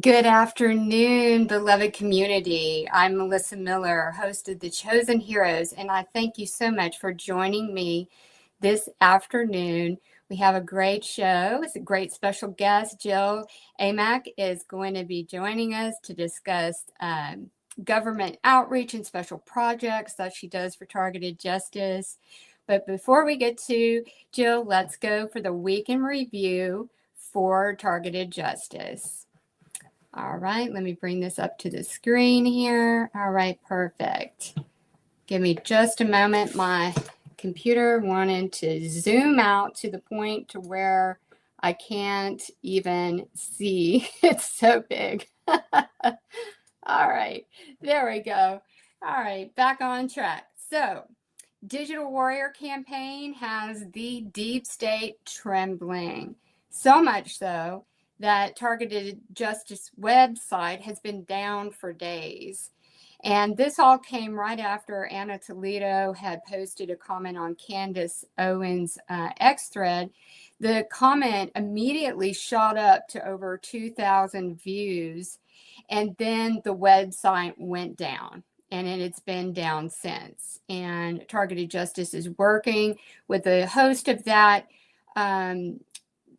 Good afternoon, beloved community. I'm Melissa Miller, host of The Chosen Heroes, and I thank you so much for joining me this afternoon. We have a great show. It's a great special guest. Jill Amack is going to be joining us to discuss government outreach and special projects that she does for targeted justice. But before we get to Jill, let's go for the week in review for targeted justice. All right, let me bring this up to the screen here. All right, perfect. Give me just a moment. My computer wanted to zoom out to the point to where I can't even see. It's so big. All right, there we go. All right, back on track. So, Digital Warrior Campaign has the deep state trembling. So much so that Targeted Justice website has been down for days. And this all came right after Anna Toledo had posted a comment on Candace Owens' X thread. The comment immediately shot up to over 2,000 views, and then the website went down. And it's been down since. And Targeted Justice is working with the host of that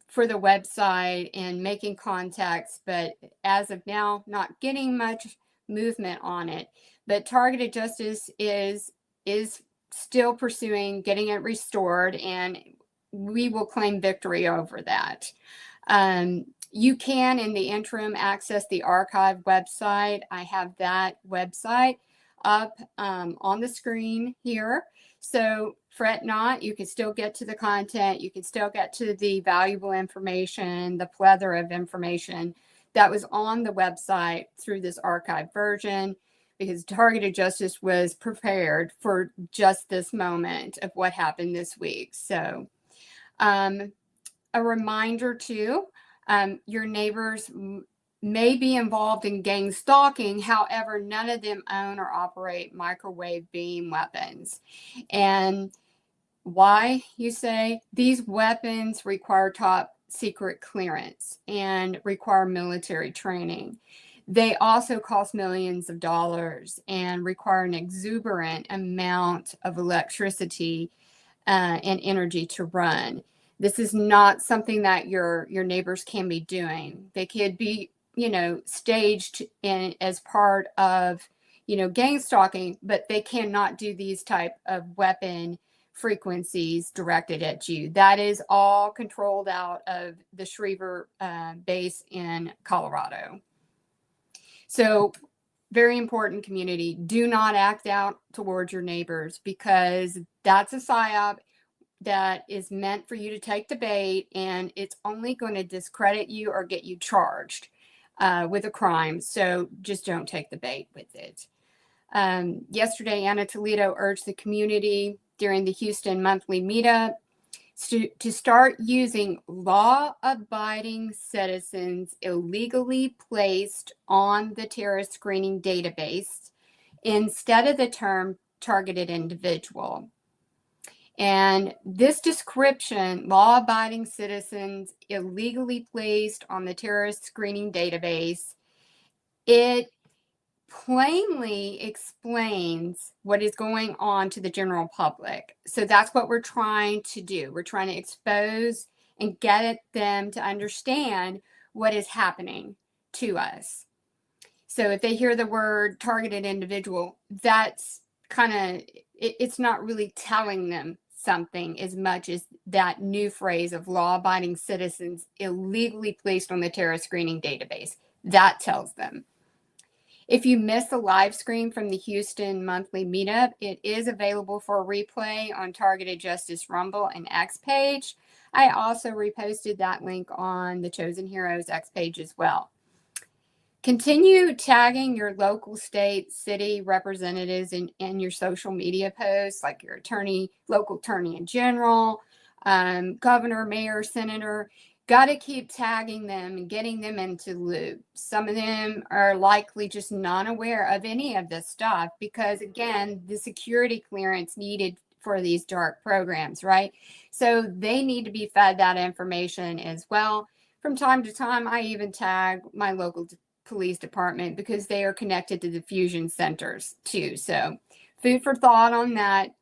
for the website and making contacts, but as of now, not getting much movement on it. But Targeted Justice is still pursuing getting it restored, and we will claim victory over that. You can, in the interim, access the archive website. I have that website up on the screen here. So fret not, you can still get to the content. You can still get to the valuable information, the plethora of information that was on the website through this archive version, because Targeted Justice was prepared for just this moment of what happened this week. So a reminder too, your neighbors may be involved in gang stalking. However, none of them own or operate microwave beam weapons. And why, you say? These weapons require top secret clearance and require military training. They also cost millions of dollars and require an exuberant amount of electricity and energy to run. This is not something that your neighbors can be doing. They could be, staged in as part of, gang stalking, but they cannot do these type of weapon frequencies directed at you. That is all controlled out of the Schriever base in Colorado. So very important, community. Do not act out towards your neighbors, because that's a psyop that is meant for you to take the bait, and it's only going to discredit you or get you charged with a crime. So just don't take the bait with it. Yesterday, Anna Toledo urged the community during the Houston monthly meetup to start using law-abiding citizens illegally placed on the terrorist screening database instead of the term targeted individual. And this description, law-abiding citizens illegally placed on the terrorist screening database, it plainly explains what is going on to the general public. So that's what we're trying to do. We're trying to expose and get them to understand what is happening to us. So if they hear the word targeted individual, that's kind of, it's not really telling them something as much as that new phrase of law-abiding citizens illegally placed on the terrorist screening database. That tells them. If you missed the live stream from the Houston monthly meetup, it is available for a replay on Targeted Justice Rumble and X page. I also reposted that link on the Chosen Heroes X page as well. Continue tagging your local, state, city representatives in your social media posts, like your attorney, local attorney in general, governor, mayor, senator. Got to keep tagging them and getting them into loop. Some of them are likely just not aware of any of this stuff because, again, the security clearance needed for these dark programs, right? So they need to be fed that information as well. From time to time, I even tag my local police department because they are connected to the fusion centers too. So food for thought on that.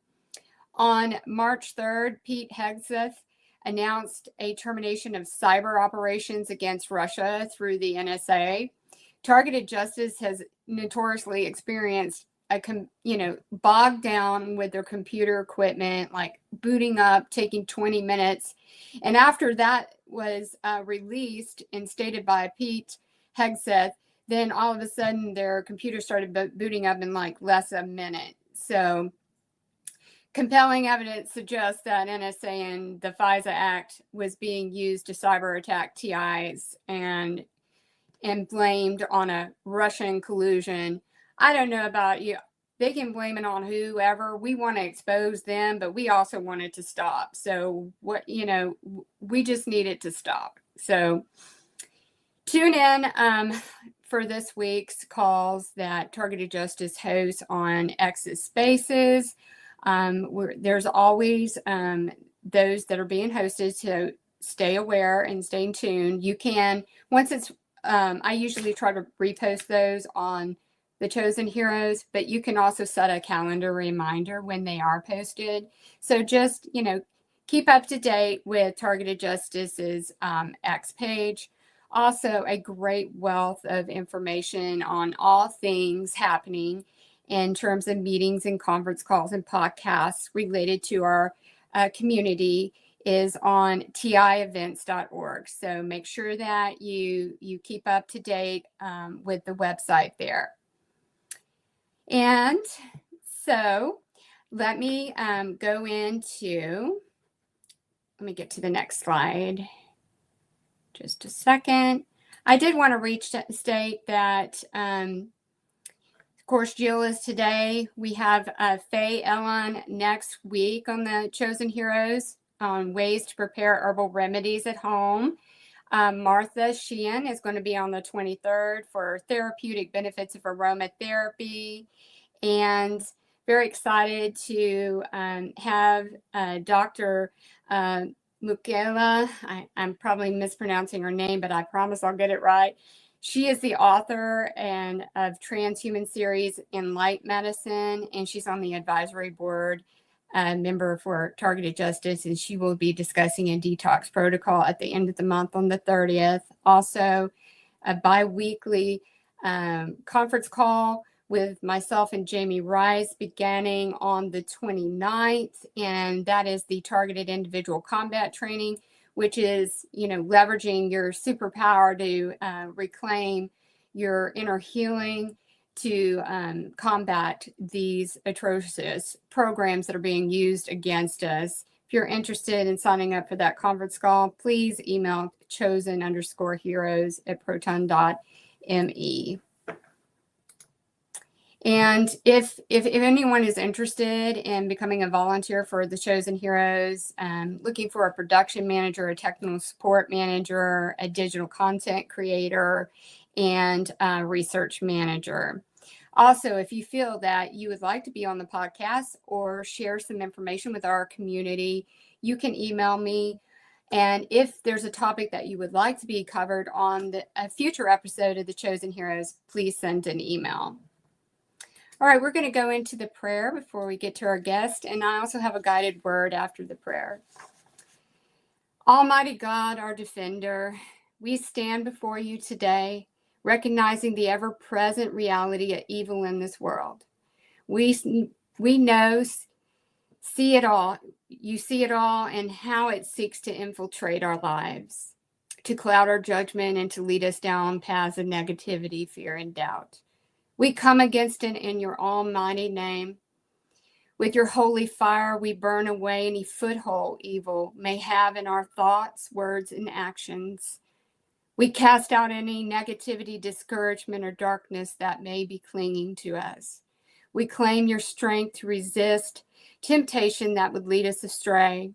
On March 3rd, Pete Hegseth announced a termination of cyber operations against Russia through the NSA. Targeted Justice has notoriously experienced bogged down with their computer equipment, like booting up, taking 20 minutes. And after that was released and stated by Pete Hegseth, then all of a sudden their computer started booting up in like less than a minute. So compelling evidence suggests that NSA and the FISA Act was being used to cyber attack TIs and blamed on a Russian collusion. I don't know about you. They can blame it on whoever. We want to expose them, but we also want it to stop. So we just need it to stop. So tune in for this week's calls that Targeted Justice hosts on X's Spaces. There's always those that are being hosted, so stay aware and stay tuned. You can, once it's, I usually try to repost those on the Chosen Heroes, but you can also set a calendar reminder when they are posted. So just, keep up to date with Targeted Justice's X page. Also, a great wealth of information on all things happening in terms of meetings and conference calls and podcasts related to our community is on tievents.org. So make sure that you keep up to date with the website there. And so let me go into, let me get to the next slide. Just a second. I did want to state that, of course, Jill is today. We have Faye Ellen next week on the Chosen Heroes on ways to prepare herbal remedies at home. Martha Sheehan is going to be on the 23rd for therapeutic benefits of aromatherapy. And very excited to have Dr. Mukela. I'm probably mispronouncing her name, but I promise I'll get it right. She is the author of Transhuman Series in Light Medicine, and she's on the advisory board member for Targeted Justice, and she will be discussing a detox protocol at the end of the month on the 30th. Also, a bi-weekly conference call with myself and Jamie Rice beginning on the 29th, and that is the Targeted Individual Combat Training, which is, leveraging your superpower to reclaim your inner healing to combat these atrocious programs that are being used against us. If you're interested in signing up for that conference call, please email chosen_heroes@proton.me. And if anyone is interested in becoming a volunteer for the Chosen Heroes, looking for a production manager, a technical support manager, a digital content creator, and a research manager. Also, if you feel that you would like to be on the podcast or share some information with our community, you can email me. And if there's a topic that you would like to be covered on a future episode of the Chosen Heroes, please send an email. All right, we're going to go into the prayer before we get to our guest, and I also have a guided word after the prayer. Almighty God, our defender, we stand before you today, recognizing the ever-present reality of evil in this world. We know, see it all. You see it all and how it seeks to infiltrate our lives, to cloud our judgment and to lead us down paths of negativity, fear, and doubt. We come against it in your almighty name. With your holy fire, we burn away any foothold evil may have in our thoughts, words, and actions. We cast out any negativity, discouragement, or darkness that may be clinging to us. We claim your strength to resist temptation that would lead us astray.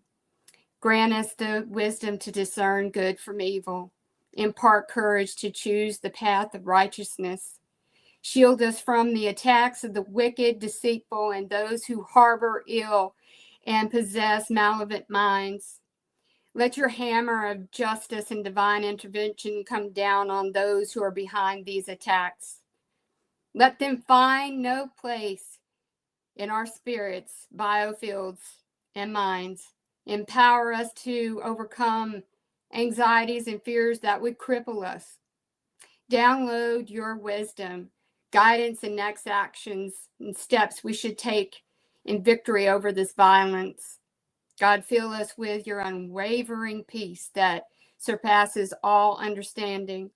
Grant us the wisdom to discern good from evil. Impart courage to choose the path of righteousness. Shield us from the attacks of the wicked, deceitful, and those who harbor ill and possess malevolent minds. Let your hammer of justice and divine intervention come down on those who are behind these attacks. Let them find no place in our spirits, biofields, and minds. Empower us to overcome anxieties and fears that would cripple us. Download your wisdom, guidance, and next actions and steps we should take in victory over this violence. God, fill us with your unwavering peace that surpasses all understanding.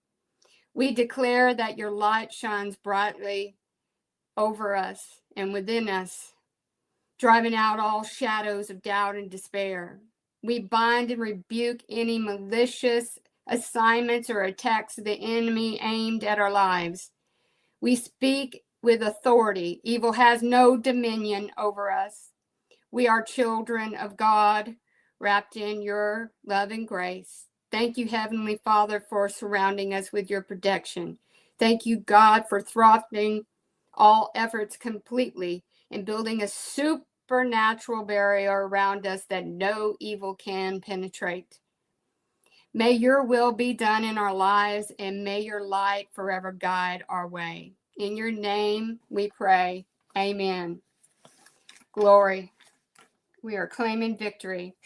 We declare that your light shines brightly over us and within us, driving out all shadows of doubt and despair. We bind and rebuke any malicious assignments or attacks of the enemy aimed at our lives. We speak with authority. Evil has no dominion over us. We are children of God, wrapped in your love and grace. Thank you, Heavenly Father, for surrounding us with your protection. Thank you, God, for thwarting all efforts completely and building a supernatural barrier around us that no evil can penetrate. May your will be done in our lives, and may your light forever guide our way. In your name we pray. Amen. Glory. We are claiming victory.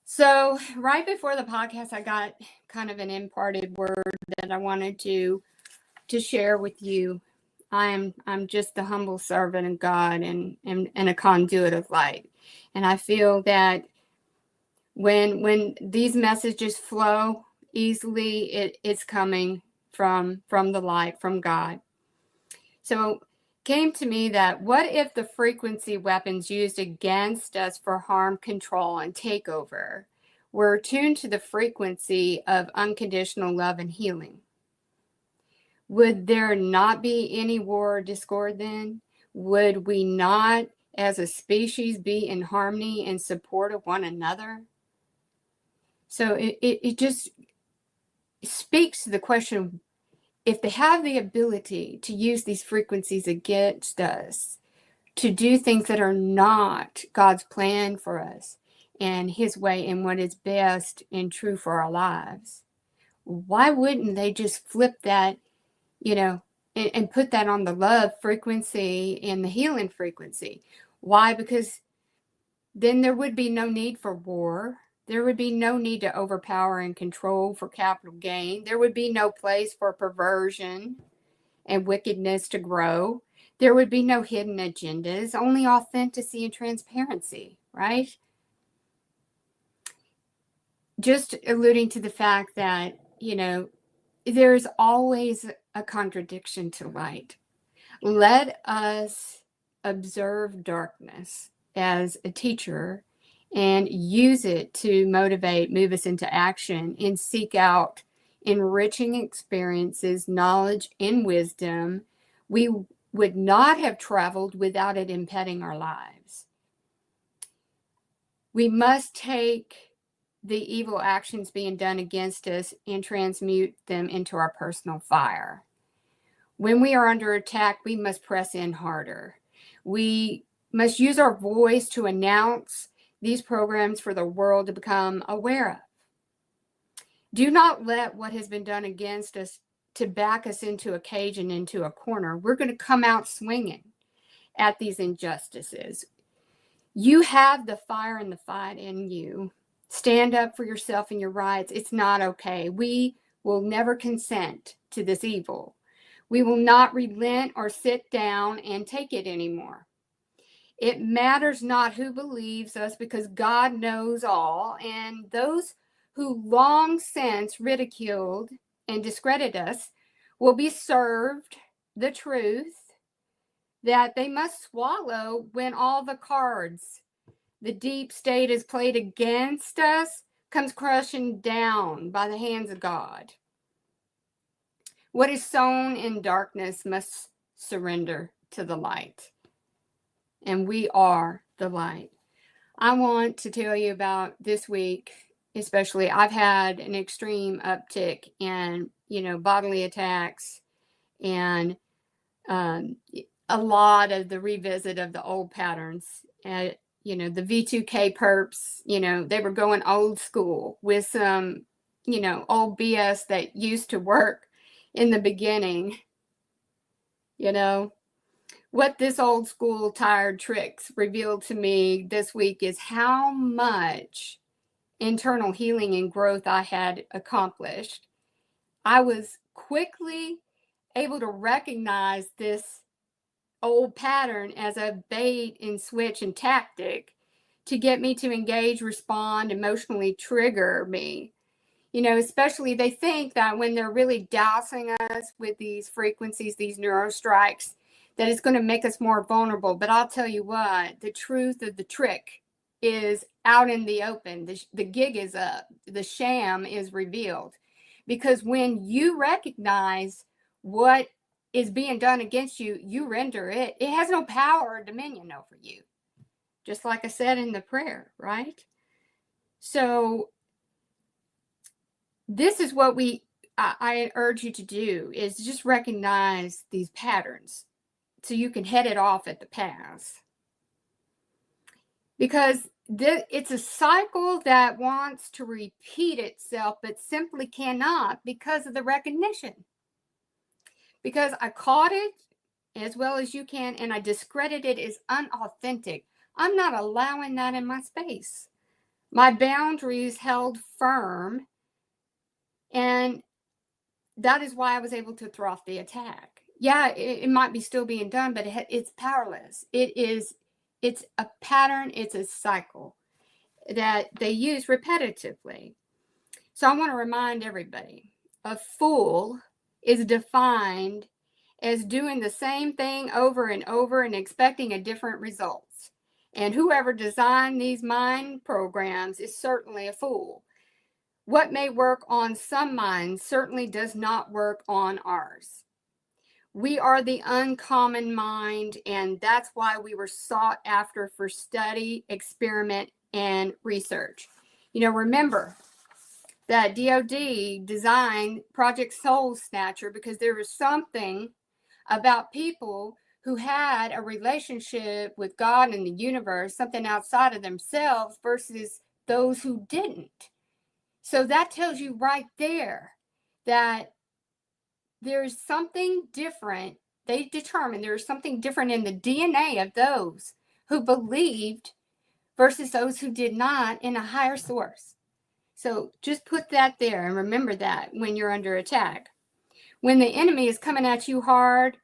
So right before the podcast, I got kind of an imparted word that I wanted to share with you. I'm just a humble servant of God and a conduit of light. And I feel that when these messages flow easily, it's coming from the light, from God. So came to me that what if the frequency weapons used against us for harm, control, and takeover were tuned to the frequency of unconditional love and healing? Would there not be any war or discord then? Would we not, as a species, be in harmony and support of one another? So it just speaks to the question, if they have the ability to use these frequencies against us, to do things that are not God's plan for us and his way and what is best and true for our lives, why wouldn't they just flip that, and put that on the love frequency and the healing frequency? Why? Because then there would be no need for war. There would be no need to overpower and control for capital gain. There would be no place for perversion and wickedness to grow. There would be no hidden agendas, only authenticity and transparency, right? Just alluding to the fact that, there's always a contradiction to light. Let us observe darkness as a teacher and use it to motivate, move us into action, and seek out enriching experiences, knowledge, and wisdom. We would not have traveled without it impeding our lives. We must take the evil actions being done against us and transmute them into our personal fire. When we are under attack, we must press in harder. We must use our voice to announce these programs for the world to become aware of. Do not let what has been done against us to back us into a cage and into a corner. We're going to come out swinging at these injustices. You have the fire and the fight in you. Stand up for yourself and your rights. It's not okay. We will never consent to this evil. We will not relent or sit down and take it anymore. It matters not who believes us, because God knows all, and those who long since ridiculed and discredited us will be served the truth that they must swallow when all the cards the deep state is played against us comes crushing down by the hands of God. What is sown in darkness must surrender to the light. And we are the light. I want to tell you about this week, especially. I've had an extreme uptick in, bodily attacks and a lot of the revisit of the old patterns. the V2K perps, they were going old school with some, old BS that used to work in the beginning. What this old school tired tricks revealed to me this week is how much internal healing and growth I had accomplished. I was quickly able to recognize this old pattern as a bait and switch and tactic to get me to engage, respond, emotionally trigger me. Especially they think that when they're really dousing us with these frequencies, these neurostrikes, that it's going to make us more vulnerable. But I'll tell you what, the truth of the trick is out in the open. The gig is up. The sham is revealed. Because when you recognize what is being done against you, you render it. It has no power or dominion over you. Just like I said in the prayer, right? So this is what I urge you to do, is just recognize these patterns so you can head it off at the pass. Because it's a cycle that wants to repeat itself, but simply cannot because of the recognition. Because I caught it as well as you can, and I discredit it as unauthentic. I'm not allowing that in my space. My boundaries held firm, and that is why I was able to throw off the attack. Yeah, it might be still being done, but it's powerless. It's a pattern, it's a cycle that they use repetitively. So I want to remind everybody, a fool is defined as doing the same thing over and over and expecting a different results. And whoever designed these mind programs is certainly a fool. What may work on some minds certainly does not work on ours. We are the uncommon mind, and that's why we were sought after for study, experiment, and research. Remember that DOD designed Project Soul Snatcher because there was something about people who had a relationship with God and the universe, something outside of themselves, versus those who didn't. So that tells you right there that there's something different. They determined there's something different in the DNA of those who believed versus those who did not in a higher source. So just put that there and remember that when you're under attack. When the enemy is coming at you hard,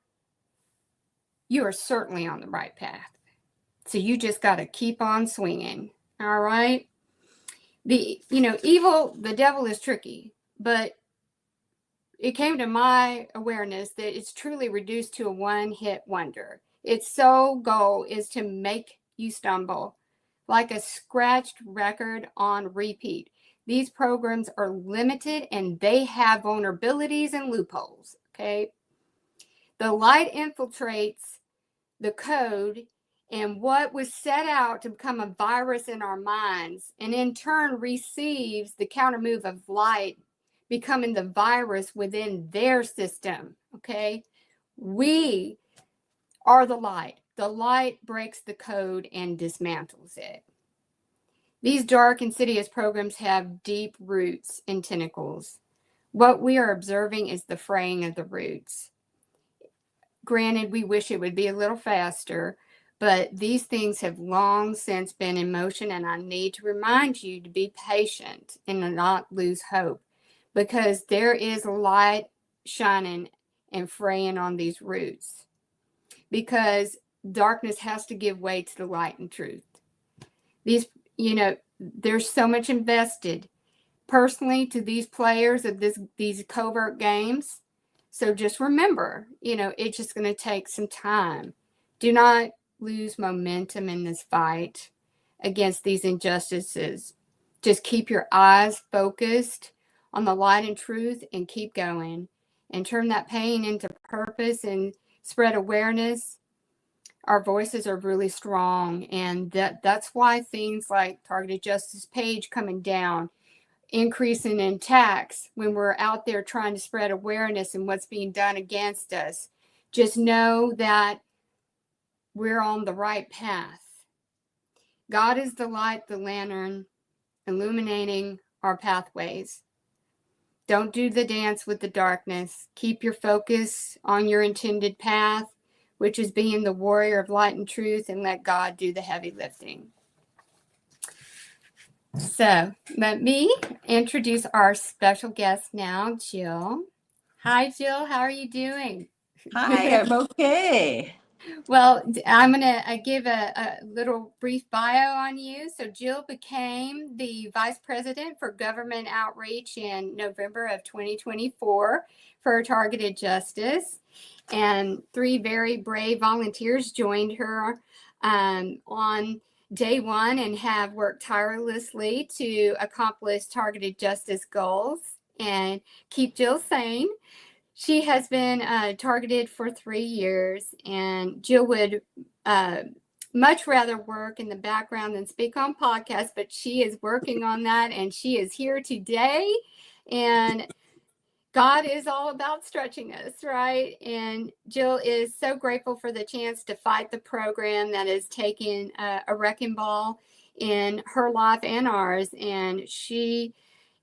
you are certainly on the right path. So you just got to keep on swinging. All right. The devil is tricky, but it came to my awareness that it's truly reduced to a one-hit wonder. Its sole goal is to make you stumble like a scratched record on repeat. These programs are limited and they have vulnerabilities and loopholes, okay? The light infiltrates the code and what was set out to become a virus in our minds, and in turn receives the counter move of light, becoming the virus within their system, okay? We are the light. The light breaks the code and dismantles it. These dark, insidious programs have deep roots and tentacles. What we are observing is the fraying of the roots. Granted, we wish it would be a little faster, but these things have long since been in motion, and I need to remind you to be patient and not lose hope, because there is light shining and fraying on these roots, because darkness has to give way to the light and truth. There's so much invested personally to these players of these covert games. So just remember, it's just going to take some time. Do not lose momentum in this fight against these injustices. Just keep your eyes focused on the light and truth and keep going and turn that pain into purpose and spread awareness. Our voices are really strong, and that's why things like targeted justice page coming down, increasing in attacks when we're out there trying to spread awareness and what's being done against us. Just know that we're on the right path. God is the light, the lantern, illuminating our pathways. Don't do the dance with the darkness. Keep your focus on your intended path, which is being the warrior of light and truth, and let God do the heavy lifting. So let me introduce our special guest now, Jill. Hi, Jill. How are you doing? Hi, I'm okay. Well, I'm going to give a little brief bio on you. So Jill became the Vice President for Government Outreach in November of 2024 for Targeted Justice. And 3 very brave volunteers joined her on day 1 and have worked tirelessly to accomplish targeted justice goals and keep Jill sane. She has been targeted for 3 years, and Jill would much rather work in the background than speak on podcasts, but she is working on that, and she is here today. And God is all about stretching us, right? And Jill is so grateful for the chance to fight the program that is taking a wrecking ball in her life and ours. And she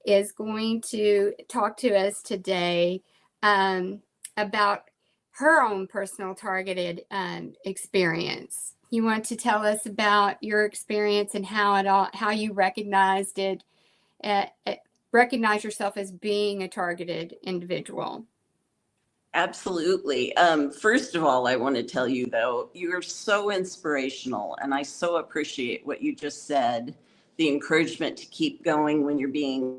is going to talk to us today about her own personal targeted experience. You want to tell us about your experience and how you recognized it, recognize yourself as being a targeted individual? Absolutely. First of all, I want to tell you, though, you're so inspirational, and I so appreciate what you just said, the encouragement to keep going when you're being.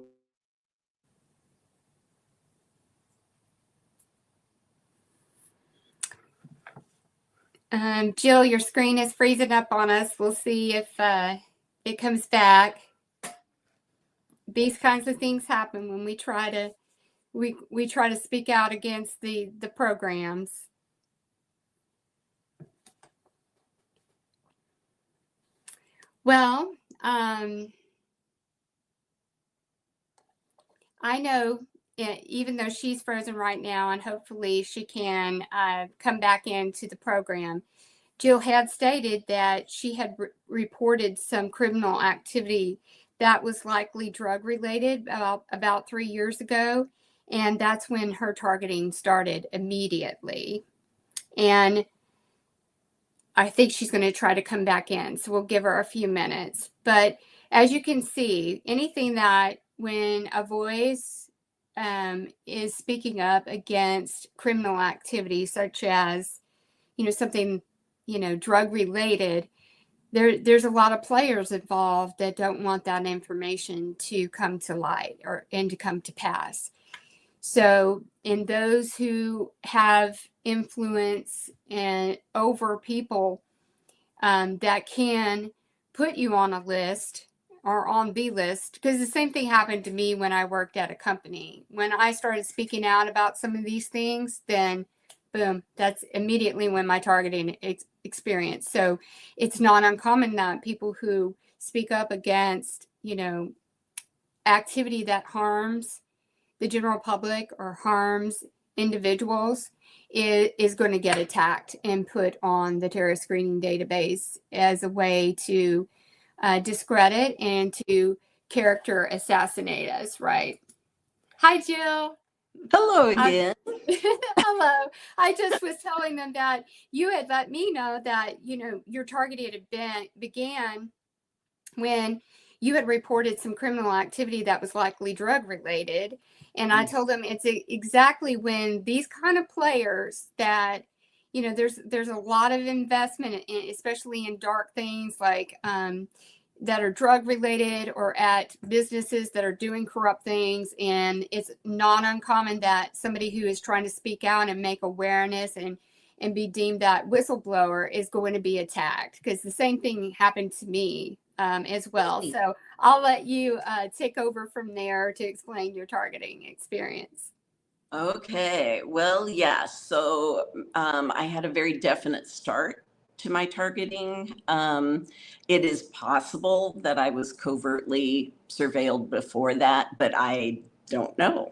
Jill, your screen is freezing up on us. We'll see if it comes back. These kinds of things happen when we try to speak out against the programs. Well, I know, even though she's frozen right now, and hopefully she can come back into the program, Jill had stated that she had reported some criminal activity that was likely drug related about 3 years ago. And that's when her targeting started immediately. And I think she's going to try to come back in. So we'll give her a few minutes. But as you can see, anything that when a voice is speaking up against criminal activity, such as, something, drug related, there's a lot of players involved that don't want that information to come to light and to come to pass. So, in those who have influence and over people that can put you on a list or on the list, because the same thing happened to me when I worked at a company. When I started speaking out about some of these things, then boom, that's immediately when my targeting experience. So it's not uncommon that people who speak up against, activity that harms the general public or harms individuals is going to get attacked and put on the terrorist screening database as a way to discredit and to character assassinate us, right? Hi, Jill. Hello again. Hello. I just was telling them that you had let me know that, your targeted event began when you had reported some criminal activity that was likely drug related. And I told them it's exactly when these kind of players that, there's a lot of investment, especially in dark things like that are drug related or at businesses that are doing corrupt things. And it's not uncommon that somebody who is trying to speak out and make awareness and be deemed that whistleblower is going to be attacked, because the same thing happened to me as well. So I'll let you take over from there to explain your targeting experience. Okay. Well, yeah. So I had a very definite start to my targeting. It is possible that I was covertly surveilled before that, but I don't know.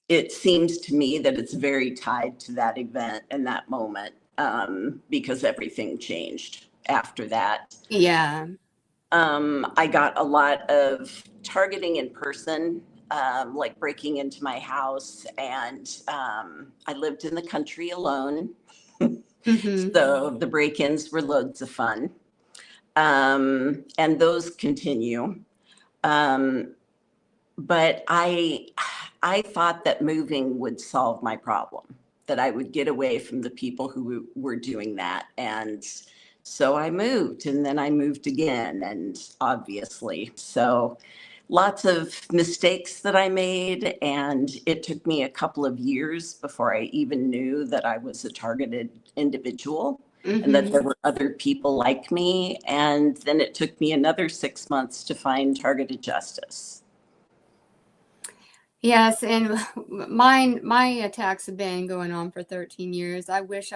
It seems to me that it's very tied to that event and that moment, because everything changed after that. Yeah. I got a lot of targeting in person, like breaking into my house, and I lived in the country alone. Hmm. So the break-ins were loads of fun. And those continue. Um, but I thought that moving would solve my problem, that I would get away from the people who were doing that. And so I moved, and then I moved again, and obviously. So lots of mistakes that I made, and it took me a couple of years before I even knew that I was a targeted individual and that there Hmm. were other people like me. And then it took me another 6 months to find targeted justice. Yes, and my attacks have been going on for 13 years. I wish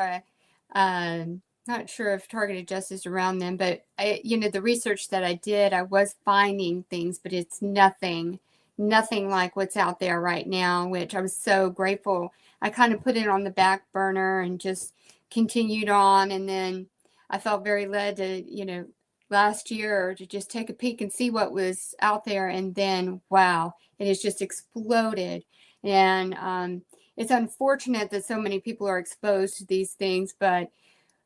not sure if targeted justice around them, but the research that I did, I was finding things, but it's nothing like what's out there right now, which I was so grateful. I kind of put it on the back burner and just continued on, and then I felt very led to, last year to just take a peek and see what was out there, and then wow, it has just exploded. And it's unfortunate that so many people are exposed to these things, but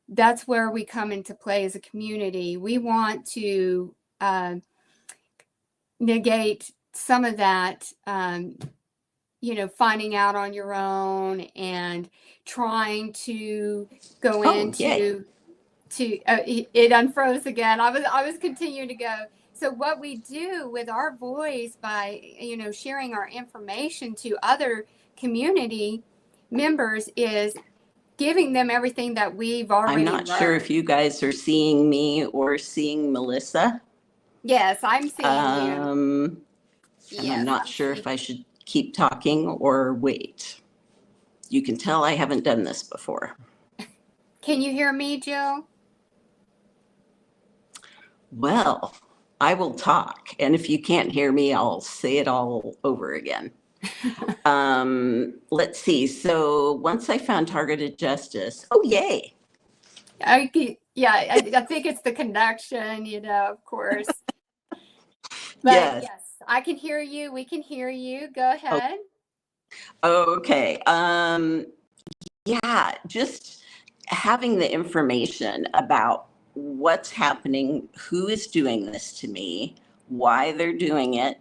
that's where we come into play as a community. We want to negate some of that, finding out on your own and trying to go Oh, yay. into it unfroze again. I was continuing to go. So what we do with our voice by sharing our information to other community members is giving them everything that we've I'm already not sure if learned. you guys are seeing me or seeing Melissa. Yes, I'm seeing you. Um, and I'm Yes, not I'm sure seeing. if I should keep talking or wait. You can tell I haven't done this before. Can you hear me, Jill? Well, I will talk. And if you can't hear me, I'll say it all over again. Let's see. So once I found targeted justice, oh, yay. I think it's the connection, of course. But Yes. yes, I can hear you. We can hear you. Go Oh, ahead. okay. Yeah, just having the information about what's happening, who is doing this to me, why they're doing it,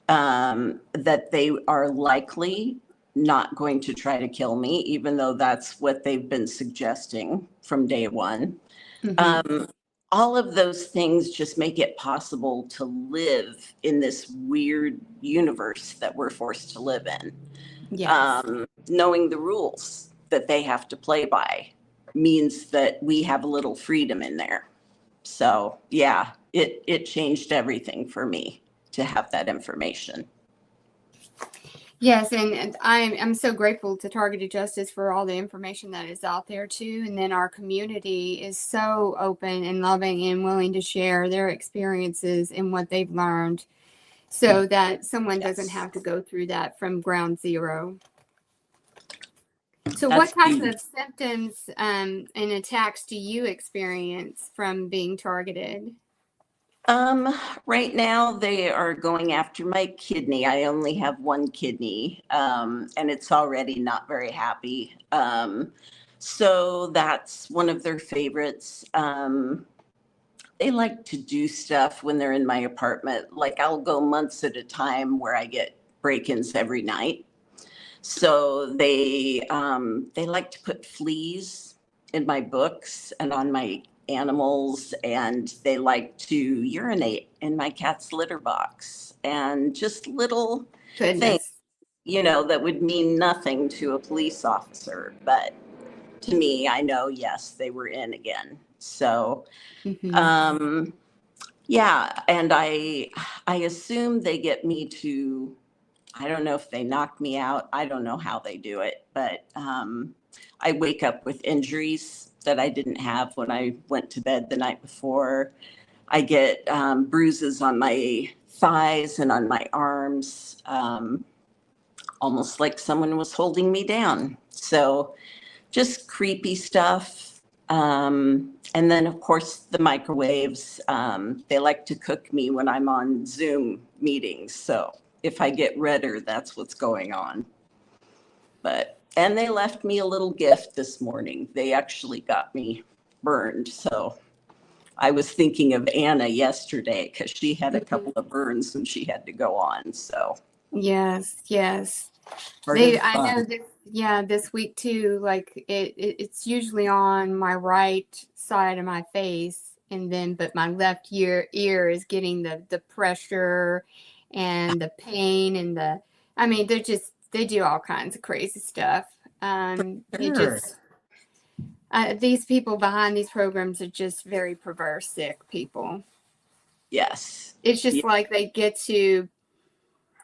that they are likely not going to try to kill me, even though that's what they've been suggesting from day one. Hmm. Um, all of those things just make it possible to live in this weird universe that we're forced to live in. Yes. Knowing the rules that they have to play by means that we have a little freedom in there. So yeah, it changed everything for me to have that information. Yes, and I'm so grateful to Targeted Justice for all the information that is out there too. And then our community is so open and loving and willing to share their experiences and what they've learned, so that someone doesn't Yes, have to go through that from ground zero. So, what that's type huge. of symptoms and attacks do you experience from being targeted? Right now they are going after my kidney. I only have one kidney, and it's already not very happy. So that's one of their favorites. They like to do stuff when they're in my apartment. Like I'll go months at a time where I get break-ins every night. So they like to put fleas in my books and on my animals, and they like to urinate in my cat's litter box, and just little things, Goodness. that would mean nothing to a police officer, but to me, I know, yes, they were in again. So Hmm. um, yeah, and I assume they get me to, I don't know if they knock me out. I don't know how they do it, but I wake up with injuries that I didn't have when I went to bed the night before. I get bruises on my thighs and on my arms, almost like someone was holding me down. So just creepy stuff. And then, of course, the microwaves. They like to cook me when I'm on Zoom meetings. So if I get redder, that's what's going on. And they left me a little gift this morning. They actually got me burned. So I was thinking of Anna yesterday because she had a couple of burns when she had to go on. So yes, yes. I know this, this week too, like it's usually on my right side of my face, and then but my left ear is getting the pressure and the pain and I mean, they do all kinds of crazy stuff. It Sure. just these people behind these programs are just very perverse, sick people. Yes. It's just like they get to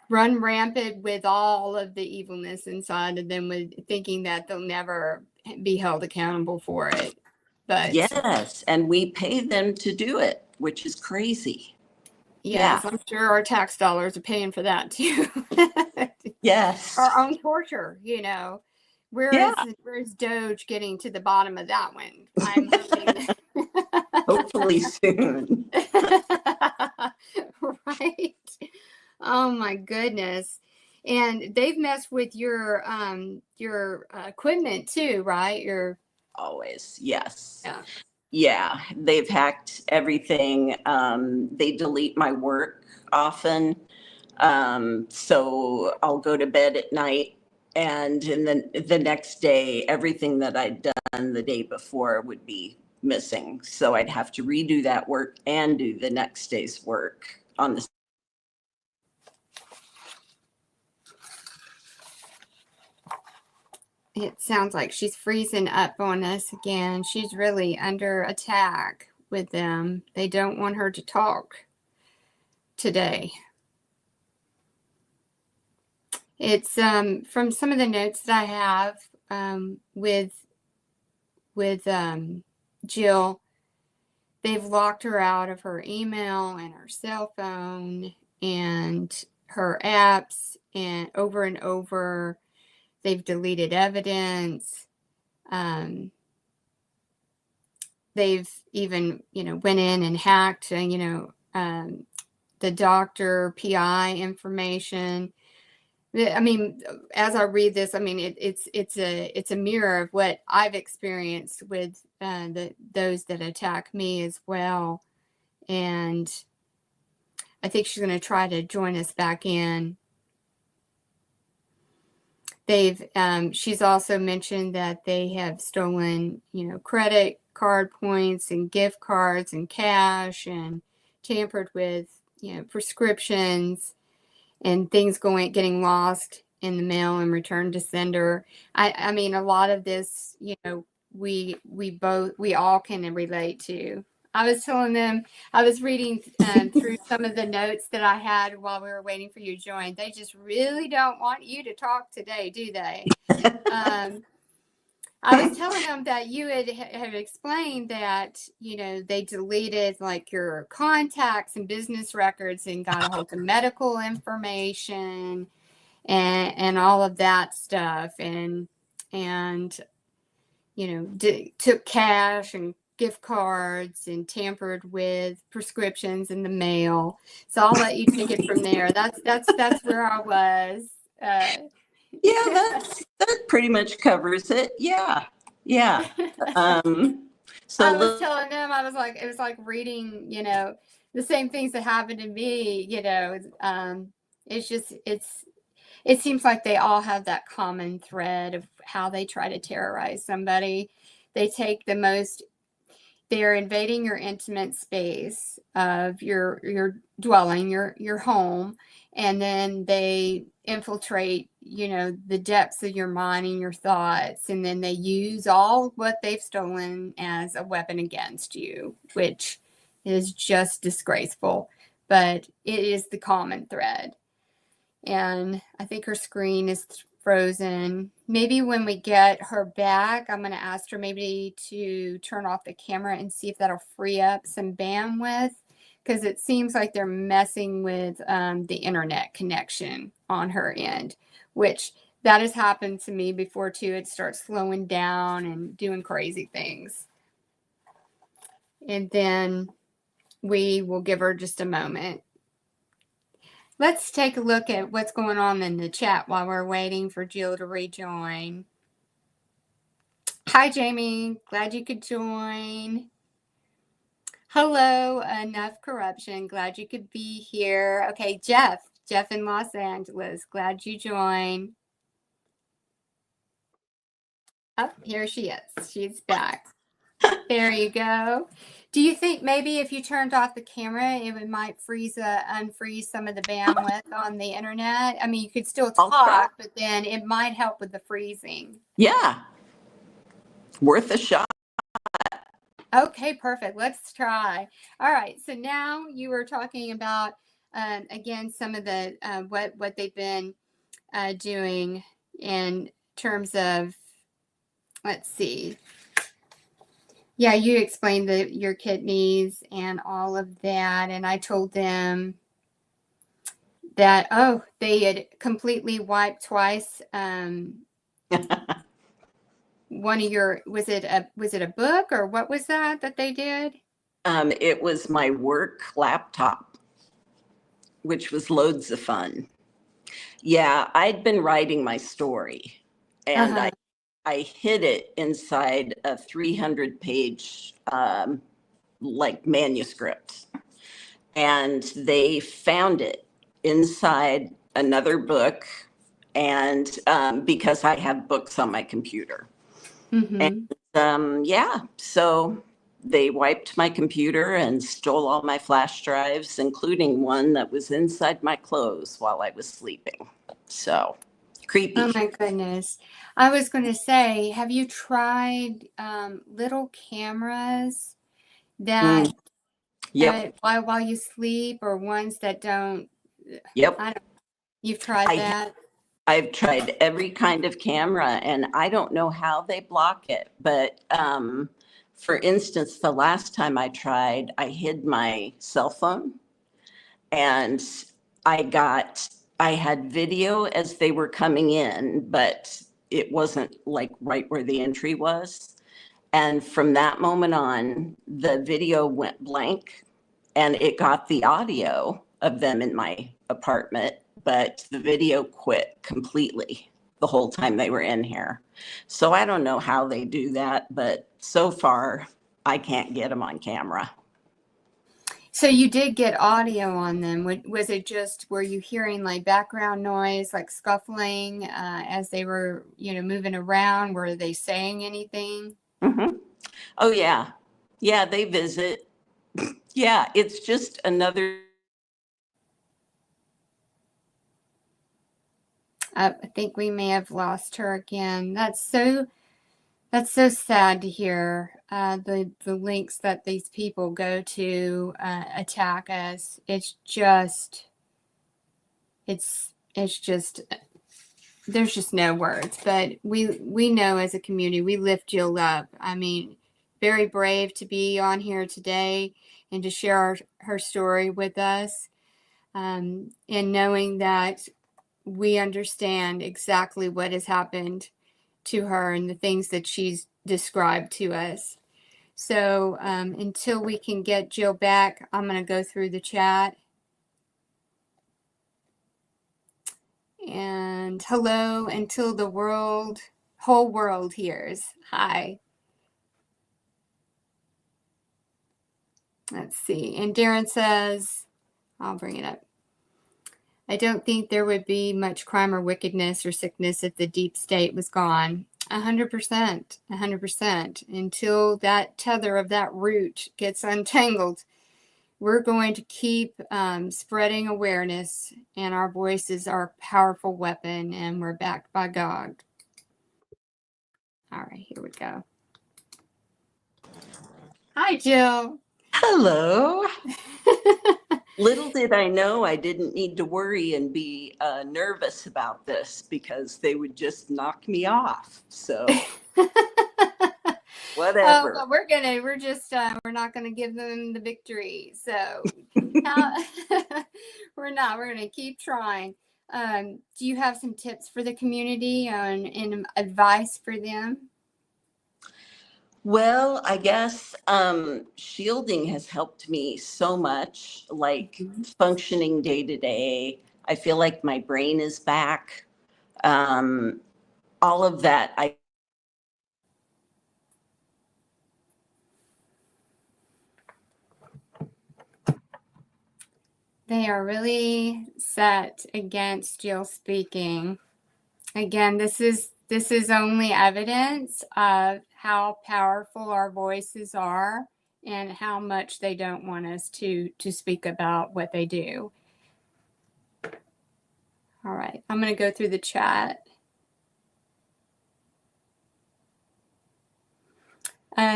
run rampant with all of the evilness inside of them, with thinking that they'll never be held accountable for it. But yes, and we pay them to do it, which is crazy. yes, Yeah. I'm sure our tax dollars are paying for that too. Yes. Our own torture, Yeah. Where's Doge getting to the bottom of that one? I'm hoping. Hopefully soon. Right. Oh my goodness. And they've messed with your equipment too, right? Always. Yes. Yeah. Yeah. They've hacked everything. They delete my work often. So I'll go to bed at night, and then the next day, everything that I'd done the day before would be missing. So I'd have to redo that work and do the next day's work on the. It sounds like she's freezing up on us again. She's really under attack with them. They don't want her to talk today. It's from some of the notes that I have with Jill. They've locked her out of her email and her cell phone and her apps, and over. They've deleted evidence. They've even, went in and hacked, the doctor PI information. I mean, as I read this, I mean, it's a mirror of what I've experienced with those that attack me as well. And I think she's going to try to join us back in. She's also mentioned that they have stolen, credit card points and gift cards and cash, and tampered with, prescriptions and things getting lost in the mail and returned to sender. I mean, a lot of this, we all can relate to. I was telling them, I was reading through some of the notes that I had while we were waiting for you to join. They just really don't want you to talk today, do they? I was telling them that you had explained that, they deleted like your contacts and business records and got a hold of medical information and all of that stuff. And took cash and gift cards and tampered with prescriptions in the mail. So I'll let you take it from there. That's where I was. Yeah, that pretty much covers it. Yeah. So I was telling them, it was like reading, the same things that happened to me, it seems like they all have that common thread of how they try to terrorize somebody. They're invading your intimate space of your dwelling, your home, and then they infiltrate, the depths of your mind and your thoughts, and then they use all what they've stolen as a weapon against you, which is just disgraceful, but it is the common thread. And I think her screen is frozen. Maybe when we get her back, I'm going to ask her maybe to turn off the camera and see if that'll free up some bandwidth, because it seems like they're messing with the internet connection on her end, which that has happened to me before too. It starts slowing down and doing crazy things. and then we will give her just a moment. Let's take a look at what's going on in the chat while we're waiting for Jill to rejoin. Hi, Jamie. Glad you could join. Hello, Enough Corruption. Glad you could be here. Okay, Jeff in Los Angeles. Glad you joined. Oh, here she is. She's back. There you go. Do you think maybe if you turned off the camera, it might unfreeze some of the bandwidth on the internet? I mean, you could still talk, but then it might help with the freezing. Yeah. Worth a shot. Okay, perfect. Let's try. All right. So now you were talking about, again, some of the what they've been doing in terms of, let's see. Yeah, you explained your kidneys and all of that. And I told them that, they had completely wiped twice. One of your, was it a book or what was that they did? It was my work laptop, which was loads of fun. Yeah, I'd been writing my story, and I hid it inside a 300-page like manuscript, and they found it inside another book, and because I have books on my computer. And yeah, so they wiped my computer and stole all my flash drives, including one that was inside my clothes while I was sleeping. So creepy. Oh my goodness. I was going to say, have you tried little cameras that while you sleep, or ones that don't? Yep. You've tried that? I've tried every kind of camera, and I don't know how they block it. But for instance, the last time I tried, I hid my cell phone, and I had video as they were coming in, but it wasn't like right where the entry was. And from that moment on, the video went blank, and it got the audio of them in my apartment, but the video quit completely the whole time they were in here. So I don't know how they do that, but so far I can't get them on camera. So you did get audio on them. Was it just, were you hearing like background noise, like scuffling as they were, moving around? Were they saying anything? Mm-hmm. Oh, yeah. Yeah, they visit. Yeah, it's just another. I think we may have lost her again. That's so sad to hear. The links that these people go to attack us. It's just there's just no words. But we know as a community, we lift Jill up. I mean, very brave to be on here today and to share her story with us, and knowing that we understand exactly what has happened to her and the things that she's described to us. So until we can get Jill back, I'm going to go through the chat. And hello, until the whole world hears. Hi. Let's see. And Darren says, I'll bring it up. I don't think there would be much crime or wickedness or sickness if the deep state was gone. 100%, 100%. Until that tether of that root gets untangled, we're going to keep spreading awareness, and our voices are a powerful weapon, and we're backed by God. All right, here we go. Hi, Jill. Hello. Little did I know I didn't need to worry and be nervous about this, because they would just knock me off. So whatever. Oh, well, we're not gonna give them the victory. So we're gonna keep trying. Do you have some tips for the community and advice for them? Well, I guess shielding has helped me so much, like Mhm. functioning day to day. I feel like my brain is back. Um, all of that. They are really set against Jill speaking. Again, this is only evidence of how powerful our voices are and how much they don't want us to speak about what they do. All right, I'm going to go through the chat.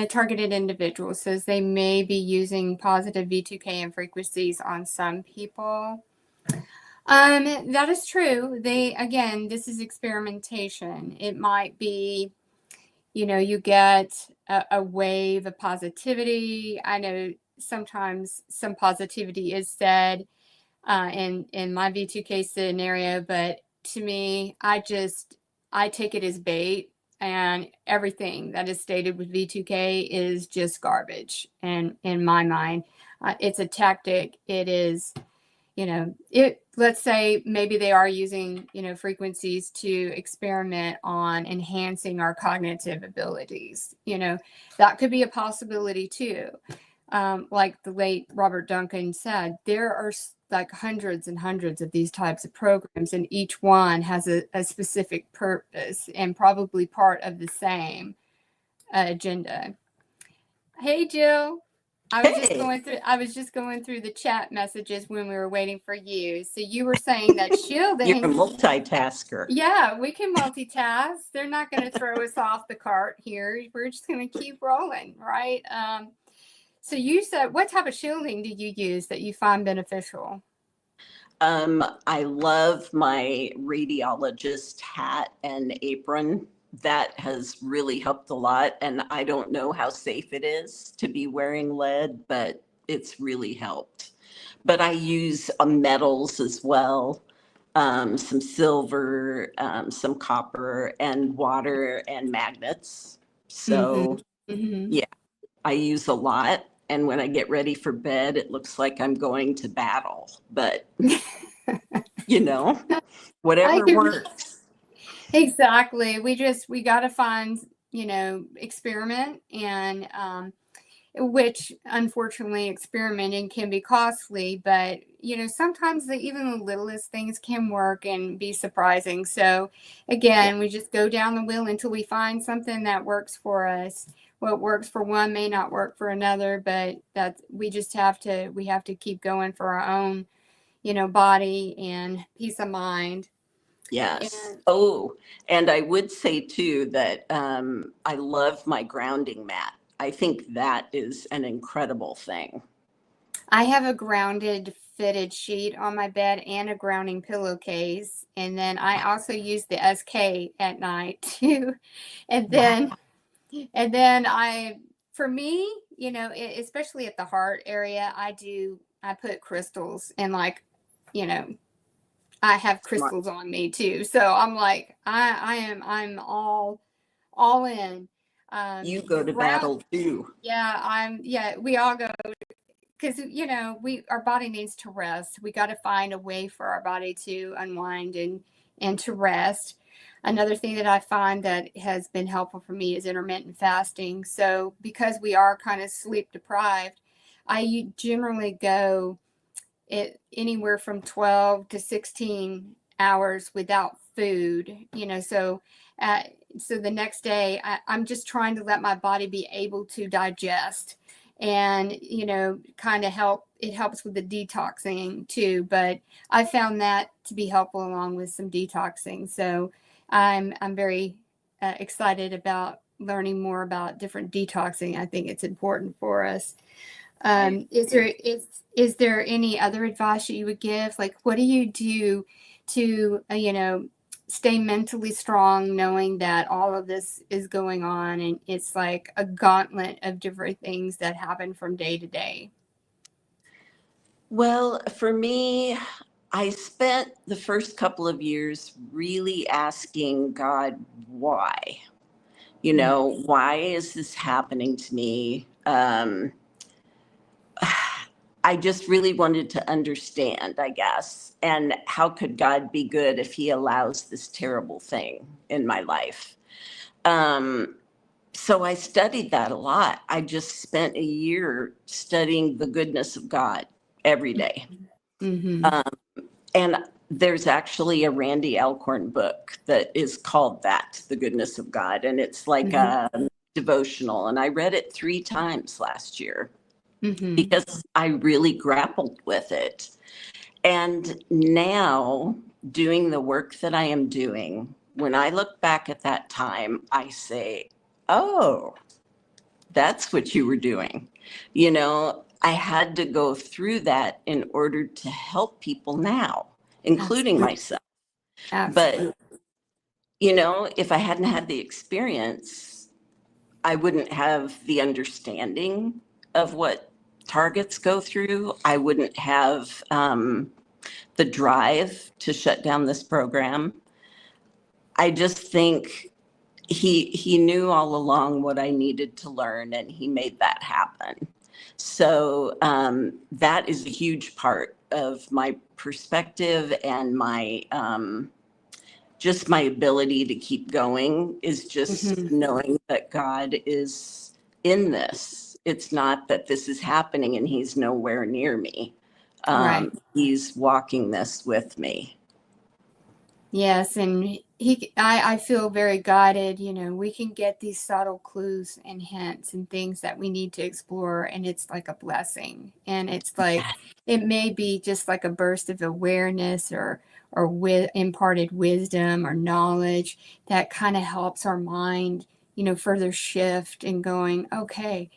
Targeted individual says they may be using positive V2K and frequencies on some people. That is true. Again, this is experimentation. It might be, you get a wave of positivity. I know sometimes some positivity is said in my V2K scenario, but to me, I take it as bait, and everything that is stated with V2K is just garbage. And in my mind, it's a tactic. It is, let's say maybe they are using, frequencies to experiment on enhancing our cognitive abilities. That could be a possibility too. Like the late Robert Duncan said, there are like hundreds and hundreds of these types of programs, and each one has a specific purpose and probably part of the same agenda. Hey, Jill. Hey, I was just going through the chat messages when we were waiting for you. So you were saying that you're a shielding, multitasker. yeah, we can multitask. They're not going to throw us off the cart here. We're just going to keep rolling, right? So you said, what type of shielding do you use that you find beneficial? I love my radiologist hat and apron. That has really helped a lot. And I don't know how safe it is to be wearing lead, but it's really helped. But I use metals as well, some silver, some copper, and water and magnets. Mm-hmm. So, Mm-hmm. yeah, I use a lot. And when I get ready for bed, it looks like I'm going to battle. But you know, I whatever can works. exactly. We got to find, experiment, and which unfortunately experimenting can be costly, but sometimes even the littlest things can work and be surprising. So Yeah. again, we just go down the wheel until we find something that works for us. What works for one may not work for another, but we have to keep going for our own, body and peace of mind. Yes. And Oh, and I would say too that I love my grounding mat. I think that is an incredible thing. I have a grounded fitted sheet on my bed and a grounding pillowcase. And then I also use the SK at night too. And then, Wow. and then for me, especially at the heart area, I put crystals, and like, you know, I have Smart. crystals on me too. So I'm like, I'm all in. You go The to ground, battle too. yeah, we all go, because we our body needs to rest. We got to find a way for our body to unwind and to rest. Another thing that I find that has been helpful for me is intermittent fasting. So because we are kind of sleep deprived, I generally go anywhere from 12 to 16 hours without food. Uh, so the next day I'm just trying to let my body be able to digest, and kind of helps with the detoxing too. But I found that to be helpful along with some detoxing. So I'm very excited about learning more about different detoxing. I think it's important for us. I Is there any other advice that you would give? Like, what do you do to stay mentally strong, knowing that all of this is going on, and it's like a gauntlet of different things that happen from day to day? Well, for me, I spent the first couple of years really asking God why. You know, why is this happening to me? I just really wanted to understand, I guess. And how could God be good if he allows this terrible thing in my life? So I studied that a lot. I just spent a year studying the goodness of God every day. Mm-hmm. And there's actually a Randy Alcorn book that is called that, The Goodness of God. And it's like a devotional. And I read it 3 times last year because I really grappled with it. And now, doing the work that I am doing, when I look back at that time, I say, oh, that's what you were doing. You know, I had to go through that in order to help people now, including Absolutely. myself. Absolutely. But, you know, if I hadn't had the experience, I wouldn't have the understanding of what targets go through. I wouldn't have the drive to shut down this program. I just think he knew all along what I needed to learn, and he made that happen. So that is a huge part of my perspective and my just my ability to keep going is just knowing that God is in this. It's not that this is happening and he's nowhere near me. Right. He's walking this with me. Yes, and I feel very guided. You know, we can get these subtle clues and hints and things that we need to explore, and it's like a blessing. And it's like it may be just like a burst of awareness or imparted wisdom or knowledge that kind of helps our mind, you know, further shift and going, okay,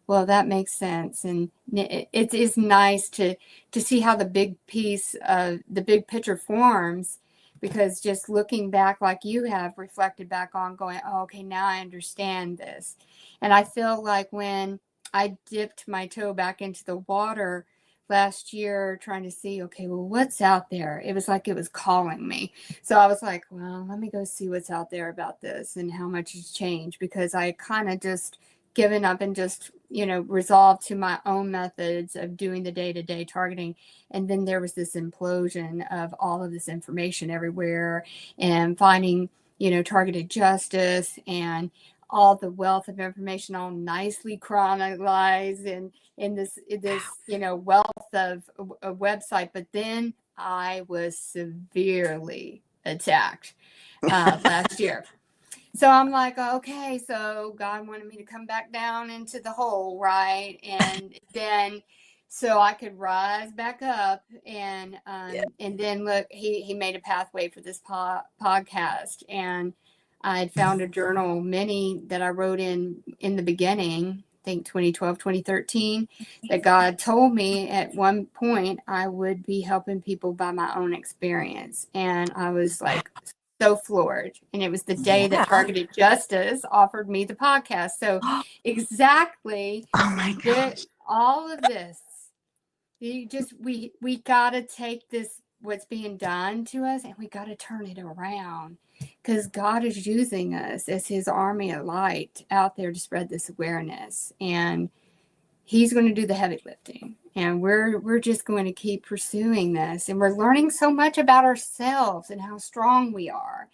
well, that makes sense. And it is nice to see how the big piece of the big picture forms, because just looking back like you have reflected back on going, oh, okay, now I understand this. And I feel like when I dipped my toe back into the water last year trying to see, okay, well, what's out there? It was like it was calling me. So I was like, well, let me go see what's out there about this and how much has changed, because I kind of just given up and just, you know, resolved to my own methods of doing the day-to-day targeting. And then there was this implosion of all of this information everywhere and finding, you know, targeted justice and all the wealth of information all nicely chronicalized and in this, you know, wealth of a website. But then I was severely attacked last year. So I'm like, okay, so God wanted me to come back down into the hole, right? And then so I could rise back up, and then look, he made a pathway for this podcast, and I had found a journal, many that I wrote in the beginning, I think 2012, 2013, that God told me at one point I would be helping people by my own experience. And I was like so floored. And it was the day that Targeted Justice offered me the podcast. So exactly. Oh my gosh. All of this, we got to take this, what's being done to us, and we got to turn it around, because God is using us as his army of light out there to spread this awareness, and he's going to do the heavy lifting, and we're just going to keep pursuing this, and we're learning so much about ourselves and how strong we are,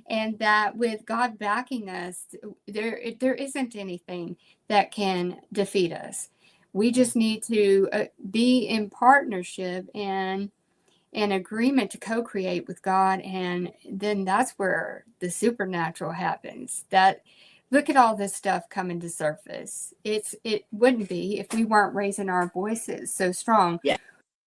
and that with God backing us, there isn't anything that can defeat us. We just need to be in partnership and an agreement to co-create with God, and then that's where the supernatural happens. That look at all this stuff coming to surface. It wouldn't be if we weren't raising our voices so strong. Yeah.